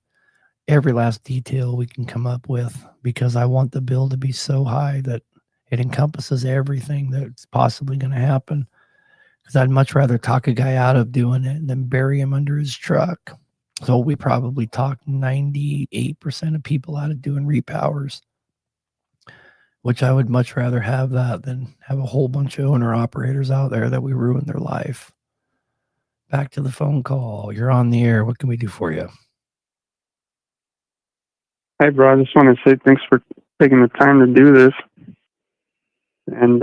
every last detail we can come up with, because I want the bill to be so high that it encompasses everything that's possibly going to happen. Because I'd much rather talk a guy out of doing it than bury him under his truck. So we probably talk 98% of people out of doing repowers, which I would much rather have that than have a whole bunch of owner operators out there that we ruin their life. Back to the phone call. You're on the air. What can we do for you?
Hey, bro, I just want to say thanks for taking the time to do this. And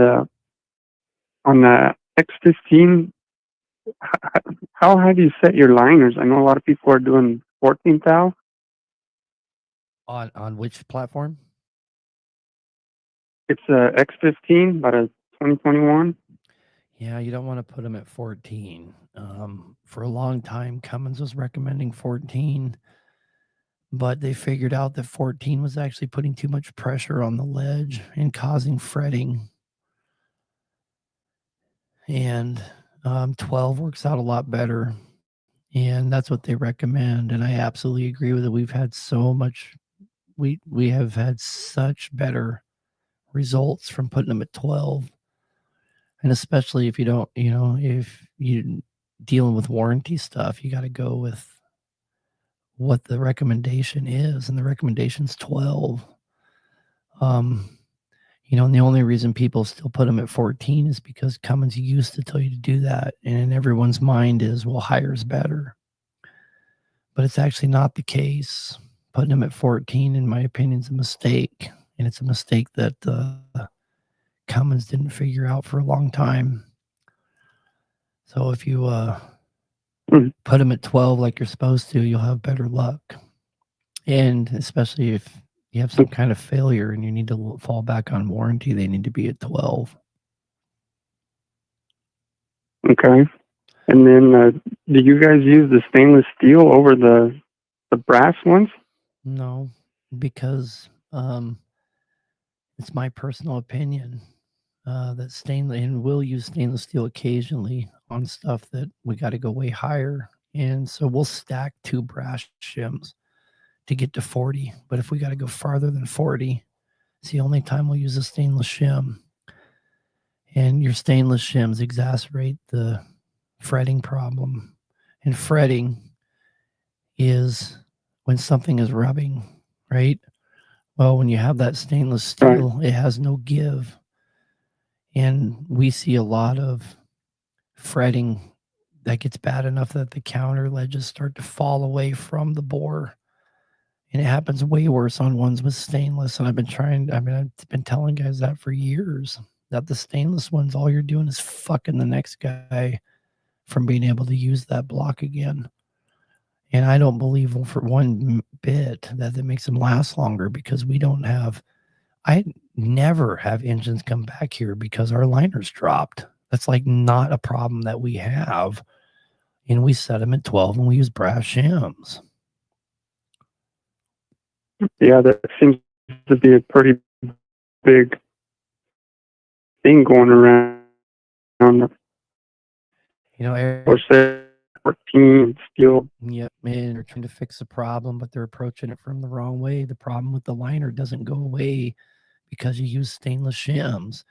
on the X15, how high do you set your liners? I know a lot of people are doing 14 thou.
On which platform?
It's a X15, about a 2021.
Yeah, you don't want to put them at 14. For a long time, Cummins was recommending 14, but they figured out that 14 was actually putting too much pressure on the ledge and causing fretting. And 12 works out a lot better. And that's what they recommend. And I absolutely agree with it. We've had so much, we have had such better results from putting them at 12. And especially if you don't, if you're dealing with warranty stuff, you got to go with what the recommendation is. And the recommendation's 12. And the only reason people still put them at 14 is because Cummins used to tell you to do that. And in everyone's mind is, well, higher's better. But it's actually not the case. Putting them at 14, in my opinion, is a mistake. And it's a mistake that Cummins didn't figure out for a long time. So if you put them at 12 like you're supposed to, you'll have better luck. And especially if you have some kind of failure and you need to fall back on warranty, they need to be at 12.
Okay. And then do you guys use the stainless steel over the brass ones?
No, because it's my personal opinion that stainless, and we'll use stainless steel occasionally on stuff that we got to go way higher. And so we'll stack 2 brass shims to get to 40. But if we got to go farther than 40, it's the only time we'll use a stainless shim. And your stainless shims exacerbate the fretting problem. And fretting is when something is rubbing, right? Well, when you have that stainless steel, it has no give. And we see a lot of fretting that gets bad enough that the counter ledges start to fall away from the bore. And it happens way worse on ones with stainless. And I've been telling guys that for years, that the stainless ones, all you're doing is fucking the next guy from being able to use that block again. And I don't believe for one bit that it makes them last longer, because I never have engines come back here because our liners dropped. That's like not a problem that we have. And we set them at 12 and we use brass shims.
Yeah, that seems to be a pretty big thing going around.
Eric,
Or say, 14 steel.
Yep, and they're trying to fix the problem, but they're approaching it from the wrong way. The problem with the liner doesn't go away because you use stainless shims.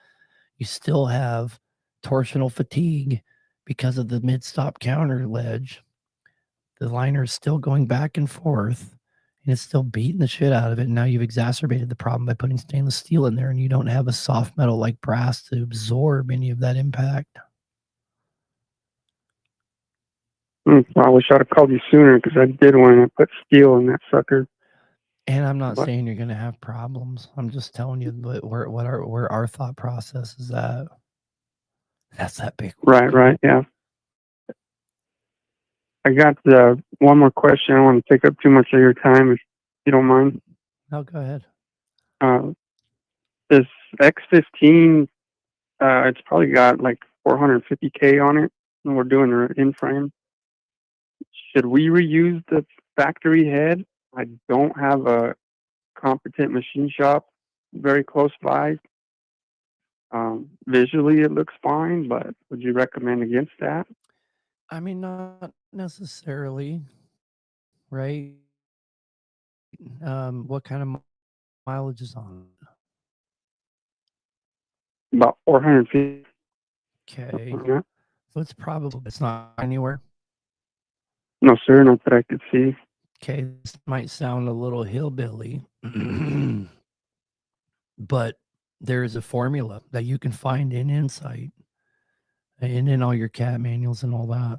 You still have torsional fatigue because of the mid-stop counter ledge. The liner is still going back and forth, and it's still beating the shit out of it. And now you've exacerbated the problem by putting stainless steel in there, and you don't have a soft metal like brass to absorb any of that impact.
Well, I wish I'd have called you sooner because I did want to put steel in that sucker.
And I'm not
What?
saying you're going to have problems. I'm just telling you where our thought process is at. That's that big one.
Right, yeah. I got one more question. I don't want to take up too much of your time, if you don't mind.
No, go ahead.
This X15, it's probably got like 450K on it, and we're doing an in-frame. Should we reuse the factory head? I don't have a competent machine shop very close by. Visually, it looks fine, but would you recommend against that?
I mean, not necessarily, right? What kind of mileage is on it?
About 450.
Okay.
Yeah.
So it's not anywhere.
No, sir, not that I could see.
Okay, this might sound a little hillbilly, but there is a formula that you can find in Insight and in all your CAT manuals and all that.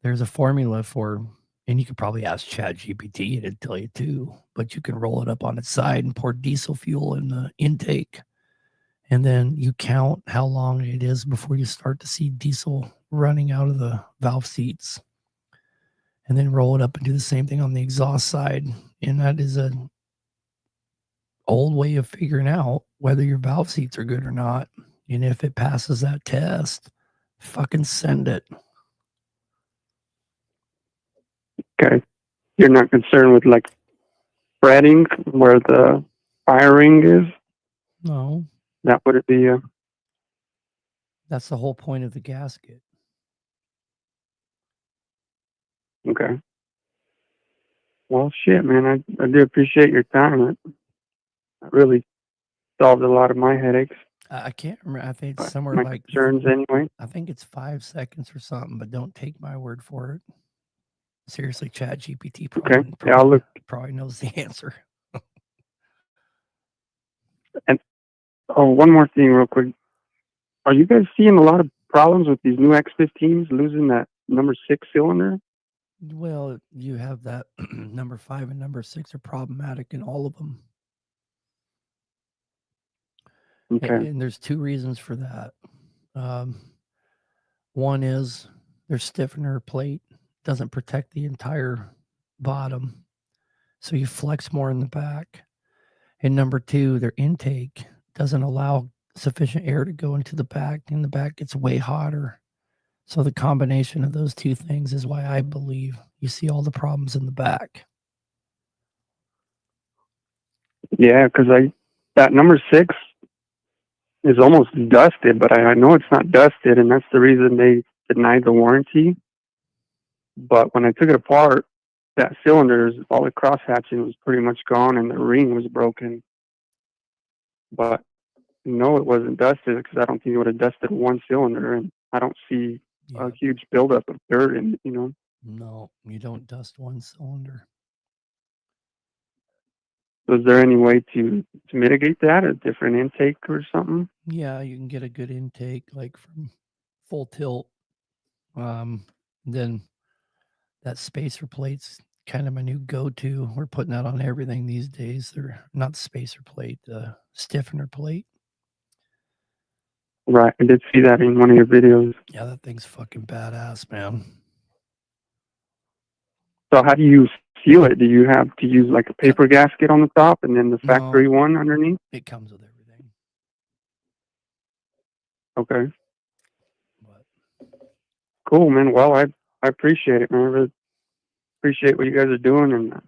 There's a formula for, and you could probably ask ChatGPT and it'd tell you too, but you can roll it up on its side and pour diesel fuel in the intake. And then you count how long it is before you start to see diesel running out of the valve seats. And then roll it up and do the same thing on the exhaust side. And that is an old way of figuring out whether your valve seats are good or not. And if it passes that test, fucking send it.
Okay. You're not concerned with like threading where the firing is?
No,
That would it be
that's the whole point of the gasket.
okay. Well, shit, man. I do appreciate your time. That really solved a lot of my headaches,
I can't remember. I think it's somewhere
my
like,
concerns anyway.
I think it's 5 seconds or something, but don't take my word for it. Seriously, ChatGPT
Yeah, I'll look.
probably knows the answer.
And oh, one more thing real quick. Are you guys seeing a lot of problems with these new X15s losing that number 6 cylinder?
Well, you have that number 5 and number 6 are problematic in all of them.
Okay.
And there's 2 reasons for that. One is their stiffener plate doesn't protect the entire bottom, so you flex more in the back. And number 2, their intake doesn't allow sufficient air to go into the back, and the back gets way hotter. So the combination of those 2 things is why I believe you see all the problems in the back.
Yeah, because that number 6 is almost dusted, but I know it's not dusted, and that's the reason they denied the warranty. But when I took it apart, that cylinder, all the cross hatching was pretty much gone, and the ring was broken. But no, it wasn't dusted because I don't think it would have dusted one cylinder, and I don't see a huge buildup of dirt in it, you know.
No, you don't dust one cylinder.
So is there any way to mitigate that? A different intake or something?
Yeah, you can get a good intake like from full tilt. Then that spacer plate's kind of my new go-to. We're putting that on everything these days. They're not the spacer plate, the stiffener plate.
Right, I did see that in one of your videos.
Yeah, that thing's fucking badass, man.
So how do you seal it? Do you have to use like a paper gasket on the top and then the factory one underneath?
It comes with everything.
Okay.
But
Cool, man. Well, I appreciate it, man. I really appreciate what you guys are doing, and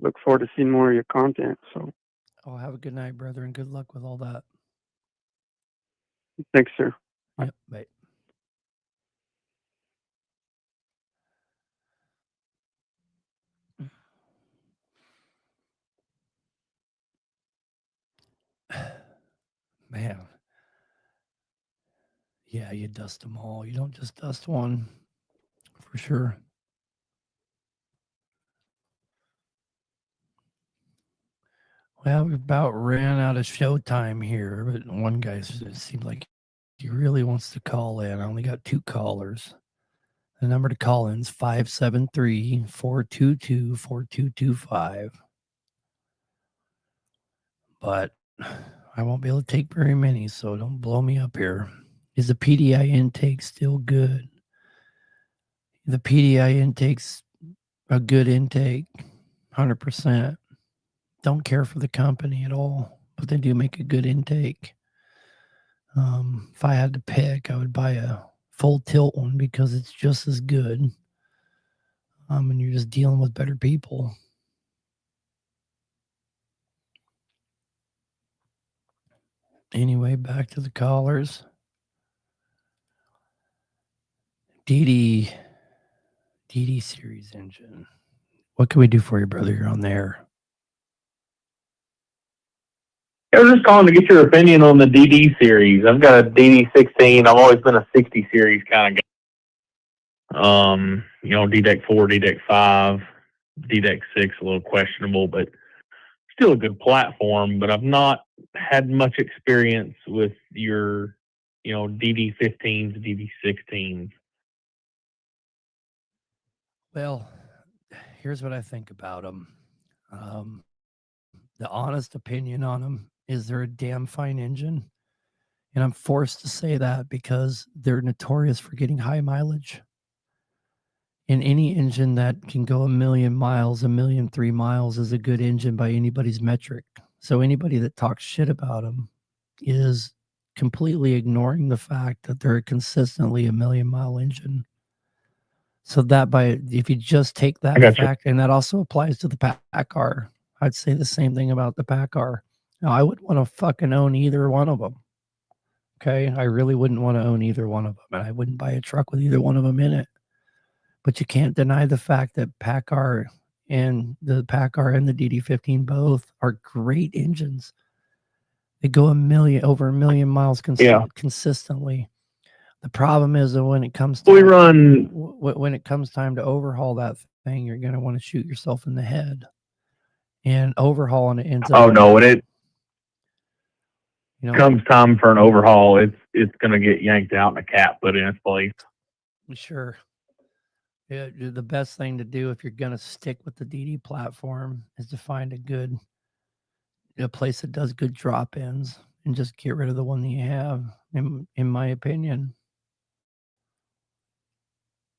look forward to seeing more of your content. So
oh, have a good night, brother, and good luck with all that.
thanks, sir.
Yep, bye. Yeah, you dust them all. You don't just dust one, for sure. Well, we about ran out of show time here, but one guy it seemed like he really wants to call in. I only got 2 callers. The number to call in is 573-422-4225. But I won't be able to take very many, so don't blow me up here. Is the PDI intake still good? The PDI intake's a good intake, 100%. Don't care for the company at all, but they do make a good intake. If I had to pick, I would buy a full tilt one because it's just as good. And you're just dealing with better people. Anyway, back to the callers. DD series engine. What can we do for you, brother? You're on there.
I was just calling to get your opinion on the DD series. I've got a DD16. I've always been a 60 series kind of guy. DDEC 4, DDEC 5, DDEC 6, a little questionable, but still a good platform. But I've not had much experience with your, DD15s, DD16s.
Well, here's what I think about them. The honest opinion on them is they're a damn fine engine. And I'm forced to say that because they're notorious for getting high mileage. And any engine that can go 1,000,000 miles, 1,000,003 miles is a good engine by anybody's metric. So anybody that talks shit about them is completely ignoring the fact that they're consistently 1,000,000-mile engine. So if you just take that fact, and that also applies to the PACCAR, I'd say the same thing about the PACCAR. Now, I wouldn't want to fucking own either one of them. Okay, I really wouldn't want to own either one of them, and I wouldn't buy a truck with either one of them in it. But you can't deny the fact that PACCAR and the DD15 both are great engines. They go over 1,000,000 miles consistently. The problem is that when it comes time, when it comes time to overhaul that thing, you're going to want to shoot yourself in the head. And overhauling it ends up.
Oh no, when it comes time for an overhaul, it's going to get yanked out and a cap put in its place.
Sure. Yeah, the best thing to do if you're going to stick with the DD platform is to find a place that does good drop-ins and just get rid of the one that you have, in my opinion.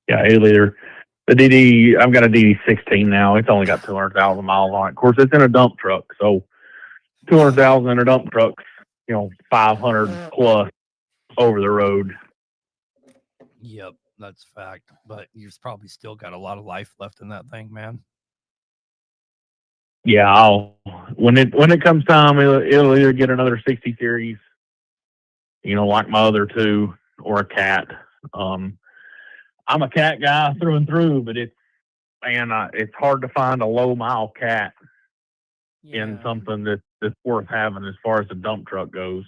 Yeah, either the DD, I've got a DD16 now. It's only got 200,000 miles on it. Of course, it's in a dump truck, so 200,000 in a dump truck, 500 plus over the road.
Yep, that's a fact. But you've probably still got a lot of life left in that thing, man.
Yeah, when it comes time, it'll either get another 60 series, like my other two, or a cat. I'm a cat guy through and through, but it's hard to find a low mile cat in something that's worth having as far as the dump truck goes.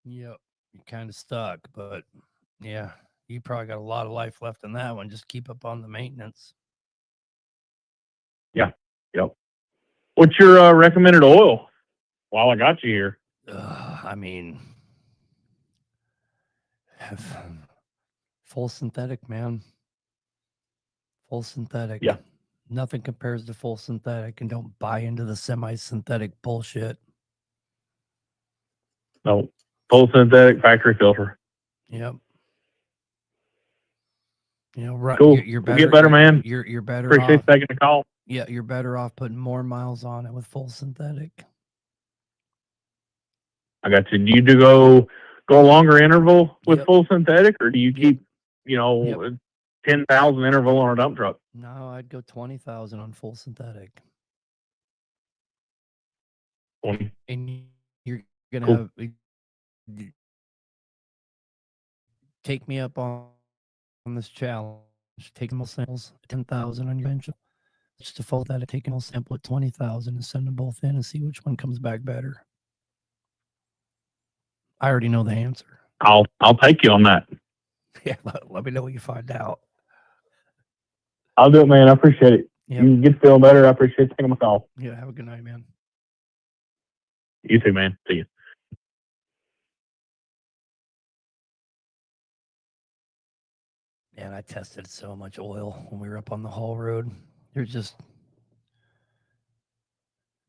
Yep, you're kind of stuck, but yeah, you probably got a lot of life left in that one. Just keep up on the maintenance.
Yeah, yep. What's your recommended oil? While I got you here,
I mean, full synthetic, man. Full synthetic.
Yeah.
Nothing compares to full synthetic, and don't buy into the semi-synthetic bullshit.
No, full synthetic factory filter.
Yep. Right.
Cool.
You're
better. Get better, man.
You're better.
Appreciate
off,
taking the call.
Yeah, you're better off putting more miles on it with full synthetic.
I got you. Do you go a longer interval with full synthetic, or do you keep 10,000 interval on a dump truck?
No, I'd go 20,000 on full synthetic.
20.
And you're gonna have take me up on this challenge. Take them all samples, 10,000 on your engine. Just to fold that, take them all sample at 20,000 and send them both in and see which one comes back better. I already know the answer.
I'll take you on that.
Yeah, let me know what you find out.
I'll do it, man. I appreciate it.
Yep.
You get feel better. I appreciate taking my call.
Yeah, have a good night, man.
You too, man. See you.
Man, I tested so much oil when we were up on the Hall Road. There's just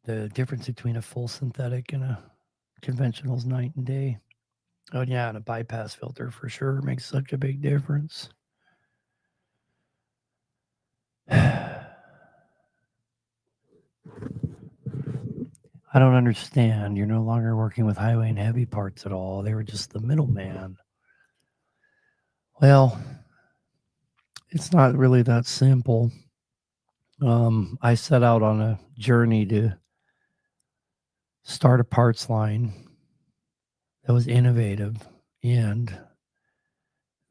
the difference between a full synthetic and a conventional is night and day. Oh yeah, and a bypass filter for sure makes such a big difference. I don't understand. You're no longer working with highway and heavy parts at all. They were just the middleman. Well, it's not really that simple. I set out on a journey to start a parts line that was innovative, and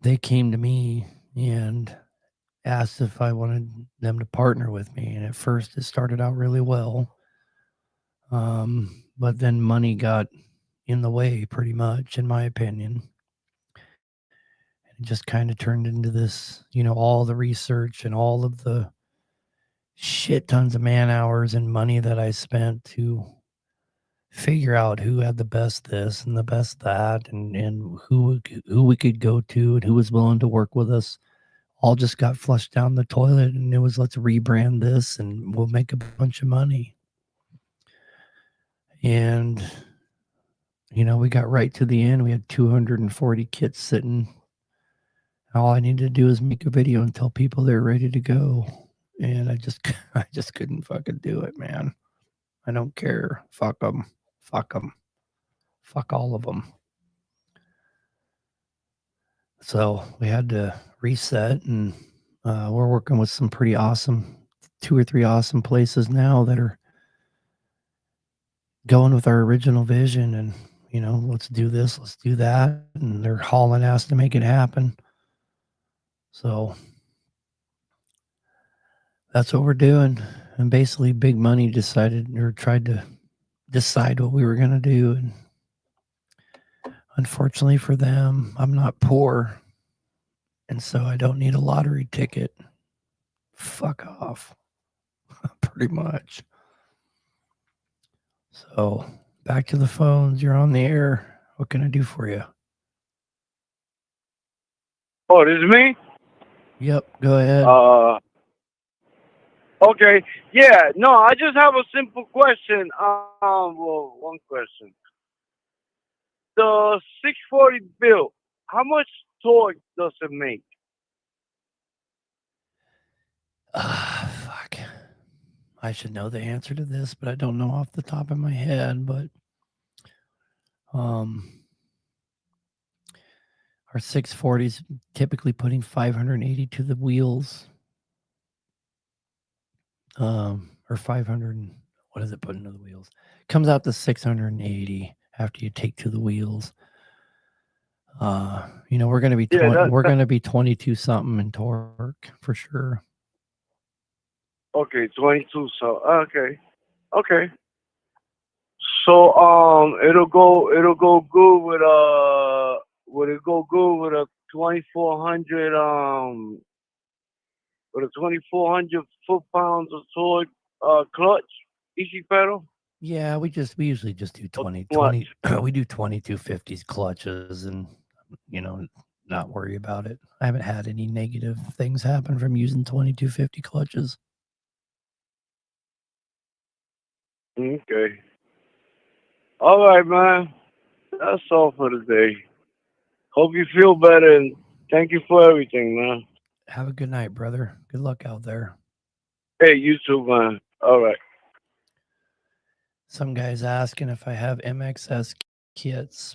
they came to me and asked if I wanted them to partner with me. And at first, it started out really well, but then money got in the way, pretty much, in my opinion. It just kind of turned into this, all the research and all of the shit tons of man hours and money that I spent to figure out who had the best this and the best that, and who we could go to and who was willing to work with us, all just got flushed down the toilet. And it was, let's rebrand this and we'll make a bunch of money. And we got right to the end. We had 240 kits sitting. All I needed to do is make a video and tell people they're ready to go. And I just couldn't fucking do it, man. I don't care. Fuck them. Fuck them. Fuck all of them. So we had to reset, and we're working with some pretty awesome, 2 or 3 awesome places now that are going with our original vision. And, let's do this, let's do that. And they're hauling ass to make it happen. So that's what we're doing. And basically Big Money tried to decide what we were going to do. And unfortunately for them, I'm not poor. And so I don't need a lottery ticket. Fuck off. Pretty much. So back to the phones. You're on the air. What can I do for you?
Oh, this is me?
Yep, go ahead.
Okay. Yeah, no, I just have a simple question. Well, one question. The 640 build, how much torque does it make?
Fuck. I should know the answer to this, but I don't know off the top of my head. But our 640s typically putting 580 to the wheels. Or 500, what does it put into the wheels? Comes out to 680 after you take to the wheels. We're going to be we're going to be 22 something in torque for sure.
Okay, 22. So okay. So it'll go good with would it go good with a 2400 with a 2400 foot-pounds of torque clutch, easy pedal?
Yeah, we usually just do 20 we do 2250s clutches, and not worry about it. I haven't had any negative things happen from using 2250 clutches.
Okay. All right, man. That's all for today. Hope you feel better, and thank you for everything, man.
Have a good night, brother. Good luck out there.
Hey, you too, man. All right.
Some guy's asking if I have MXS kits.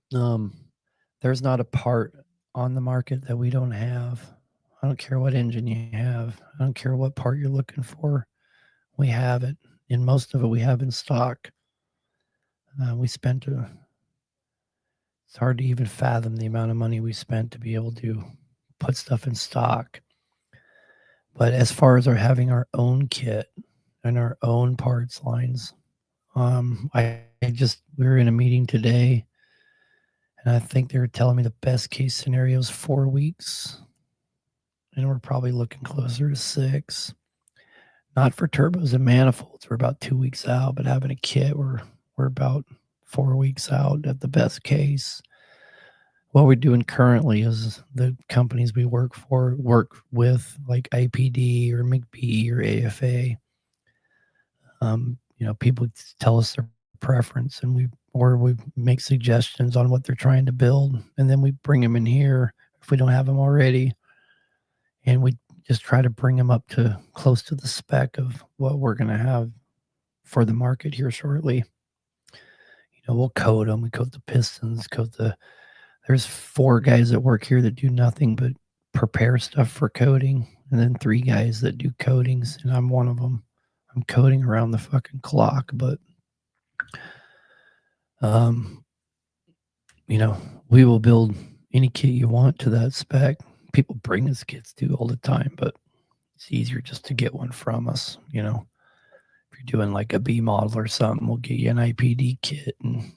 There's not a part on the market that we don't have. I don't care what engine you have. I don't care what part you're looking for. We have it. And most of it we have in stock. It's hard to even fathom the amount of money we spent to be able to put stuff in stock. But as far as having our own kit and our own parts lines, we were in a meeting today, And I think they were telling me the best case scenario is 4 weeks. And we're probably looking closer to 6. Not for turbos and manifolds. We're about 2 weeks out, but having a kit, we're about 4 weeks out at the best case. What we're doing currently is the companies we work with, like IPD or McBee or AFA. People tell us their preference, and we make suggestions on what they're trying to build, and then we bring them in here if we don't have them already, and we just try to bring them up to close to the spec of what we're going to have for the market here shortly. We'll code them. We code the pistons, there's 4 guys that work here that do nothing but prepare stuff for coding, and then 3 guys that do coatings, and I'm one of them. I'm coding around the fucking clock, but we will build any kit you want to that spec. People bring us kits too all the time, but it's easier just to get one from us. If you're doing like a B model or something, we'll get you an IPD kit and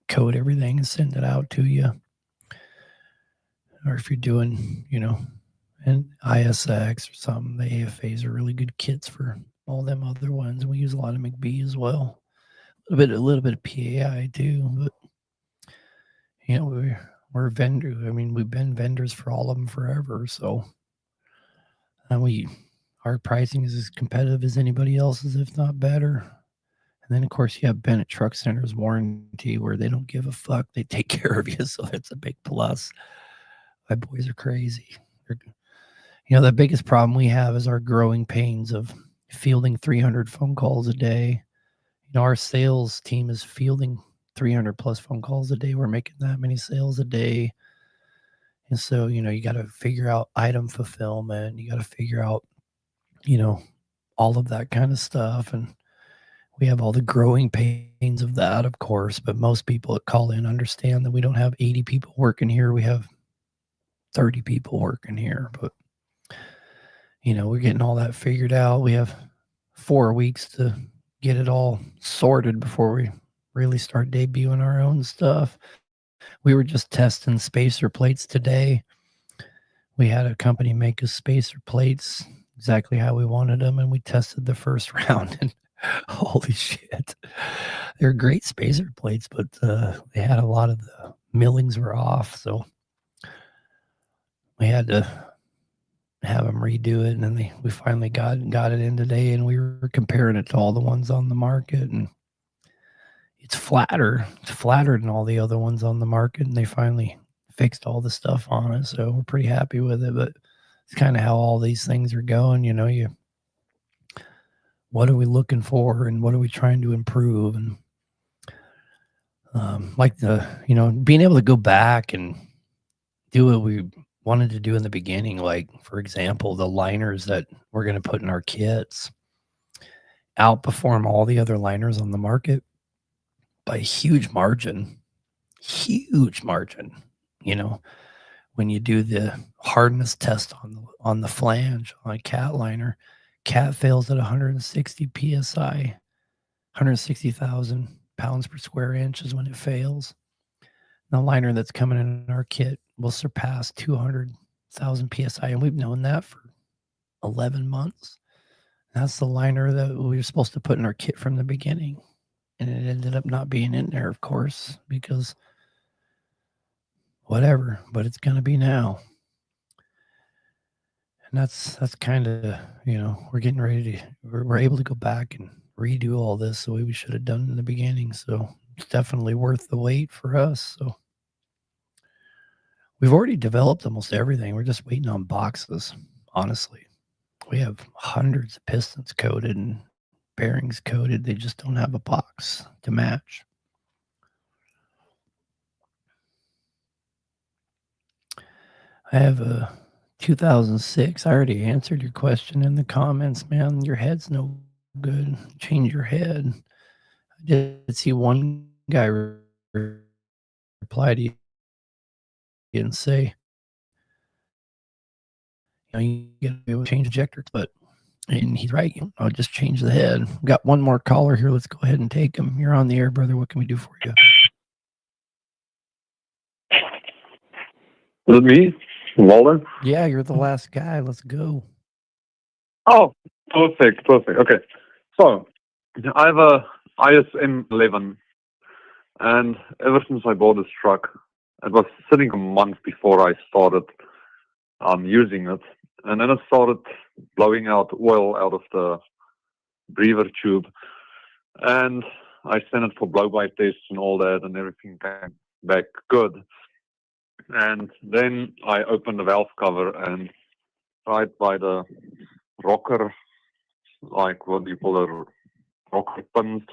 code everything and send it out to you. Or if you're doing, an ISX or something, the AFAs are really good kits for all them other ones. And we use a lot of McBee as well. A little bit of PAI too, but we're a vendor. I mean, we've been vendors for all of them forever. So, and our pricing is as competitive as anybody else's, if not better. And then, of course, you have Bennett Truck Center's warranty, where they don't give a fuck. They take care of you, so it's a big plus. My boys are crazy. The biggest problem we have is our growing pains of fielding 300 phone calls a day. Our sales team is fielding 300 plus phone calls a day. We're making that many sales a day. And so, you got to figure out item fulfillment. You got to figure out, all of that kind of stuff. And we have all the growing pains of that, of course. But most people that call in understand that we don't have 80 people working here. We have 30 people working here. But, we're getting all that figured out. We have 4 weeks to get it all sorted before we really start debuting our own stuff. We were just testing spacer plates today. We had a company make us spacer plates exactly how we wanted them, and we tested the first round, and holy shit, they're great spacer plates, but they had a lot of the millings were off, so we had to have them redo it, and then we finally got it in today, and we were comparing it to all the ones on the market, and it's flatter than all the other ones on the market, and they finally fixed all the stuff on it, so we're pretty happy with it. But it's kind of how all these things are going. What are we looking for, and what are we trying to improve, and being able to go back and do what we wanted to do in the beginning, like, for example, the liners that we're going to put in our kits outperform all the other liners on the market by a huge margin. When you do the hardness test on the flange on a cat liner, cat fails at 160 psi, 160,000 pounds per square inch is when it fails. The liner that's coming in our kit will surpass 200,000 psi, and we've known that for 11 months. That's the liner that we were supposed to put in our kit from the beginning, and it ended up not being in there, of course, because whatever, but it's going to be now. And that's kind of, we're getting ready we're able to go back and redo all this the way we should have done in the beginning. So it's definitely worth the wait for us. So we've already developed almost everything. We're just waiting on boxes, honestly. We have hundreds of pistons coated and bearings coated. They just don't have a box to match. I have a 2006. I already answered your question in the comments, man. Your head's no good. Change your head. I did see one guy reply to you and say, you gotta be able to change ejector, and he's right. I'll just change the head. We've got one more caller here. Let's go ahead and take him. You're on the air, brother. What can we do for you?
Is it me, Walden?
Yeah, you're the last guy. Let's go.
Oh, perfect. Okay. So, I have a ISM 11, and ever since I bought this truck, it was sitting a month before I started using it, and then it started blowing out oil out of the breather tube, and I sent it for blow-by tests and all that, and everything came back good. And then I opened the valve cover, and right by the rocker, like what do you call it, rocker pins,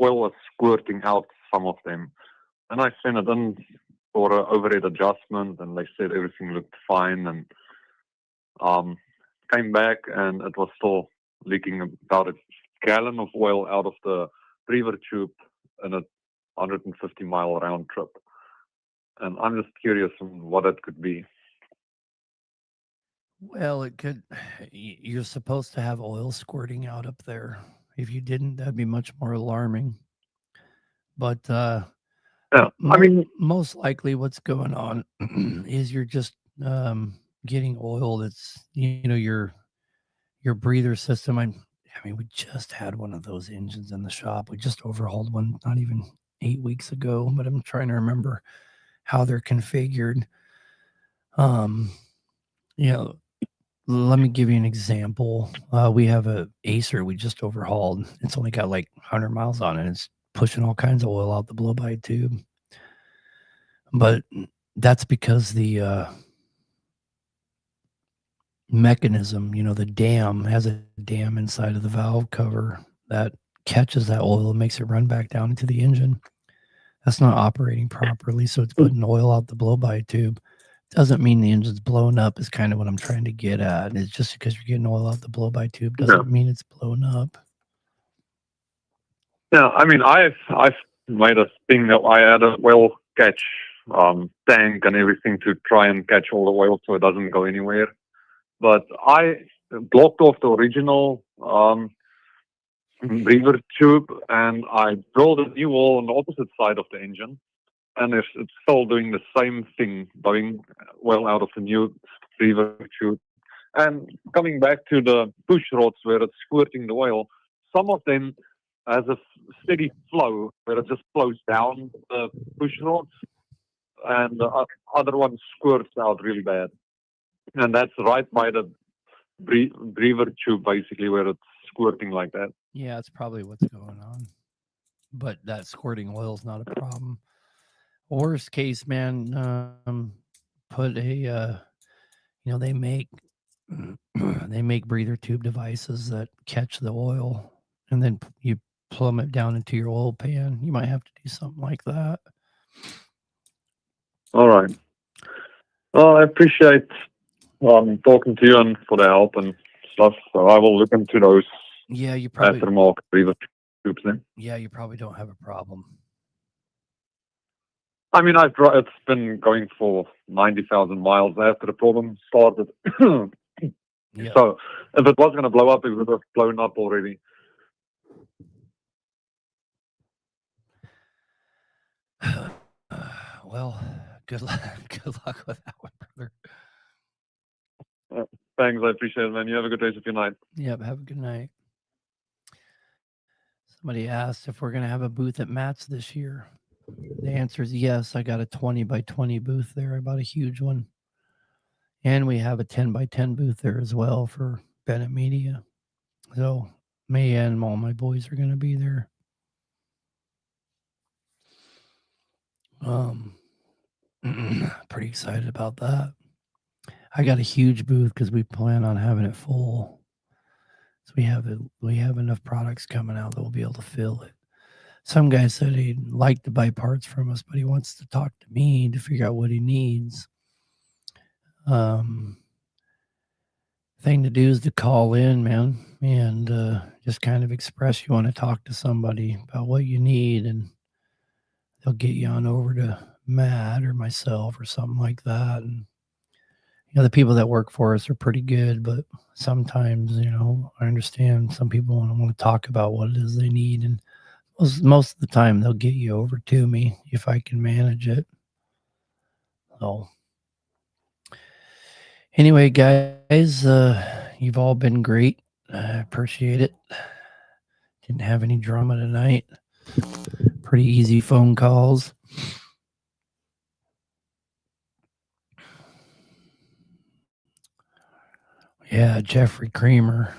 oil was squirting out some of them. And I sent it in for an overhead adjustment, and they said everything looked fine, and came back, and it was still leaking about a gallon of oil out of the breather tube in a 150-mile round trip. And I'm just curious on what that could be.
Well, it could. You're supposed to have oil squirting out up there. If you didn't, that'd be much more alarming. But
Yeah, I mean,
most likely, what's going on is you're just getting oil that's your breather system. I mean, we just had one of those engines in the shop. We just overhauled one not even 8 weeks ago, but I'm trying to remember how they're configured. Let me give you an example. We have a Acer we just overhauled. It's only got like 100 miles on it. It's pushing all kinds of oil out the blow-by tube. But that's because the mechanism, the dam has a dam inside of the valve cover that catches that oil and makes it run back down into the engine. That's not operating properly, so it's putting oil out the blow-by tube. Doesn't mean the engine's blown up is kind of what I'm trying to get at. It's just because you're getting oil out the blow-by tube doesn't mean it's blown up.
yeah, I mean, I've made a thing that I add a oil catch tank and everything to try and catch all the oil so it doesn't go anywhere. But I blocked off the original breather tube, and I drilled a new hole on the opposite side of the engine, and it's still doing the same thing, blowing oil out of the new breather tube. And coming back to the push rods where it's squirting the oil, some of them has a steady flow where it just flows down the push rods, and the other one squirts out really bad. And that's right by the breather tube, basically, where it's squirting like that.
Yeah, it's probably what's going on. But that squirting oil is not a problem. Worst case, man, put a, they make breather tube devices that catch the oil, and then you plumb it down into your oil pan. You might have to do something like that.
All right. Well, I appreciate talking to you and for the help and stuff. So I will look into those
Yeah, you probably
aftermarket breather tubes then.
yeah, you probably don't have a problem.
I mean, it's been going for 90,000 miles after the problem started.
Yeah.
So if it was going to blow up, it would have blown up already.
Well, good luck. Good luck with that one, brother.
Thanks, I appreciate it, man. You have a good rest of your night.
Yep. Have a good night. Somebody asked if we're going to have a booth at Matt's this year. The answer is yes. I got a 20 by 20 booth there. I bought a huge one. And we have a 10 by 10 booth there as well for Bennett Media. So me and all my boys are going to be there. Pretty excited about that. I got a huge booth because we plan on having it full. So we have enough products coming out that we'll be able to fill it. Some guy said he'd like to buy parts from us, but he wants to talk to me to figure out what he needs. Thing to do is to call in, man, and just kind of express you want to talk to somebody about what you need, and they'll get you on over to Matt or myself or something like that. And the people that work for us are pretty good, but sometimes, I understand some people want to talk about what it is they need, and most of the time they'll get you over to me if I can manage it. So Anyway, guys, you've all been great. I appreciate it. Didn't have any drama tonight. Pretty easy phone calls. Yeah, Jeffrey Kramer.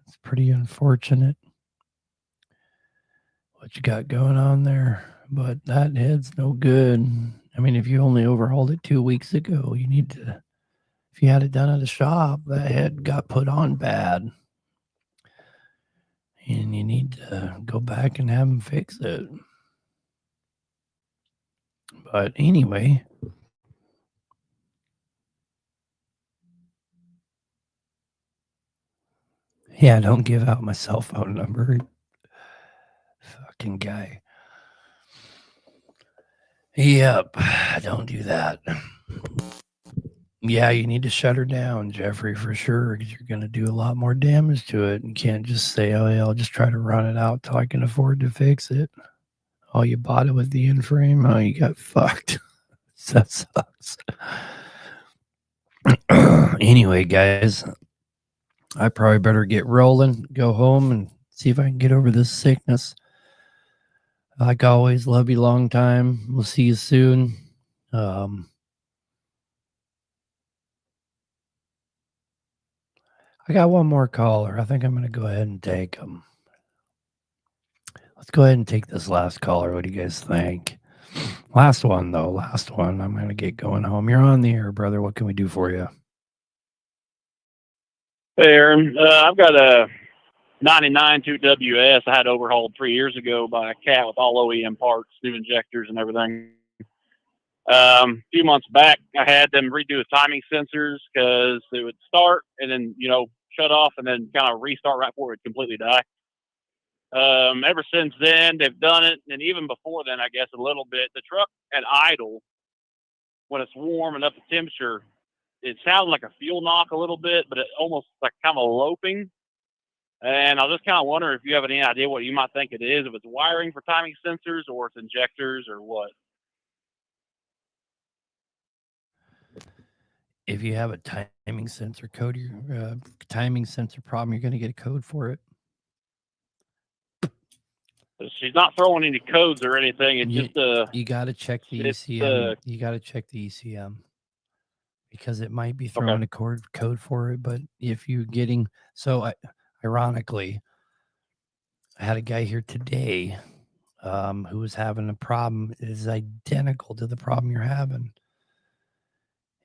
It's pretty unfortunate what you got going on there, but that head's no good. I mean, if you only overhauled it 2 weeks ago, you need to, if you had it done at a shop, that head got put on bad. And you need to go back and have them fix it. But anyway, yeah, don't give out my cell phone number. Fucking guy. Yep, don't do that. Yeah, you need to shut her down, Jeffrey, for sure, because you're going to do a lot more damage to it. You can't just say, oh, yeah, I'll just try to run it out till I can afford to fix it. Oh, you bought it with the in-frame? Oh, you got fucked. That sucks. Anyway, guys, I probably better get rolling, go home, and see if I can get over this sickness. Like always, love you long time. We'll see you soon. I got one more caller. I think I'm going to go ahead and take him. Let's go ahead and take this last caller. What do you guys think? Last one, though. Last one. I'm going to get going home. You're on the air, brother. What can we do for you?
Hey, Aaron. I've got a 99 2WS I had overhauled 3 years ago by a cat with all OEM parts, new injectors and everything. A few months back, I had them redo the timing sensors because they would start and then, shut off and then kind of restart right before it would completely die. Ever since then, they've done it. And even before then, I guess a little bit, the truck at idle, when it's warm enough the temperature, it sounds like a fuel knock a little bit, but it almost like kind of loping. And I was just kind of wondering if you have any idea what you might think it is, if it's wiring for timing sensors or it's injectors or what.
If you have a timing sensor code, timing sensor problem, you're going to get a code for it.
She's not throwing any codes or anything. It's
you got to check the ECM. You got to check the ECM because it might be throwing a code for it. But if you're getting ironically, I had a guy here today who was having a problem. It is identical to the problem you're having.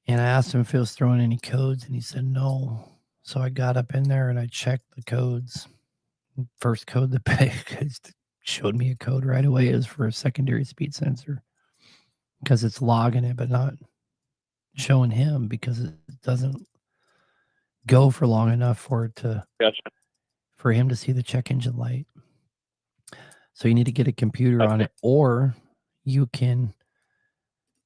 And I asked him if he was throwing any codes, and he said no. So I got up in there and I checked the codes. First code that showed me a code right away is for a secondary speed sensor because it's logging it, but not showing him because it doesn't go for long enough for it to for him to see the check engine light. So you need to get a computer on it, or you can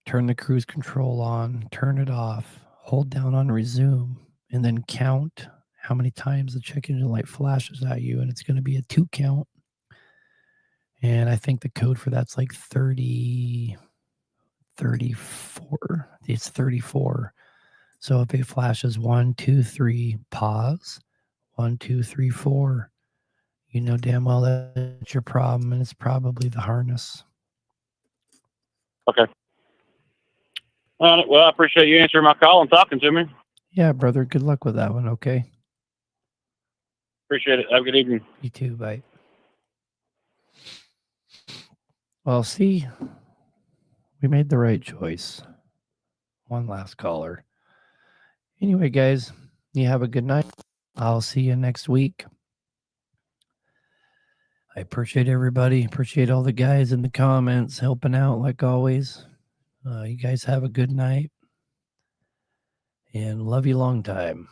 turn the cruise control on, turn it off, hold down on resume, and then count how many times the check engine light flashes at you, and it's going to be a 2 count. And I think the code for that's like 34. It's 34. So if it flashes 1, 2, 3, pause, 1, 2, 3, 4, you know damn well that's your problem, and it's probably the harness.
Okay. All right. Well, I appreciate you answering my call and talking to me.
Yeah, brother. Good luck with that one, okay?
Appreciate it. Have a good evening.
You too. Bye. Well, see, we made the right choice. One last caller. Anyway, guys, you have a good night. I'll see you next week. I appreciate everybody. Appreciate all the guys in the comments helping out like always. You guys have a good night. And love you long time.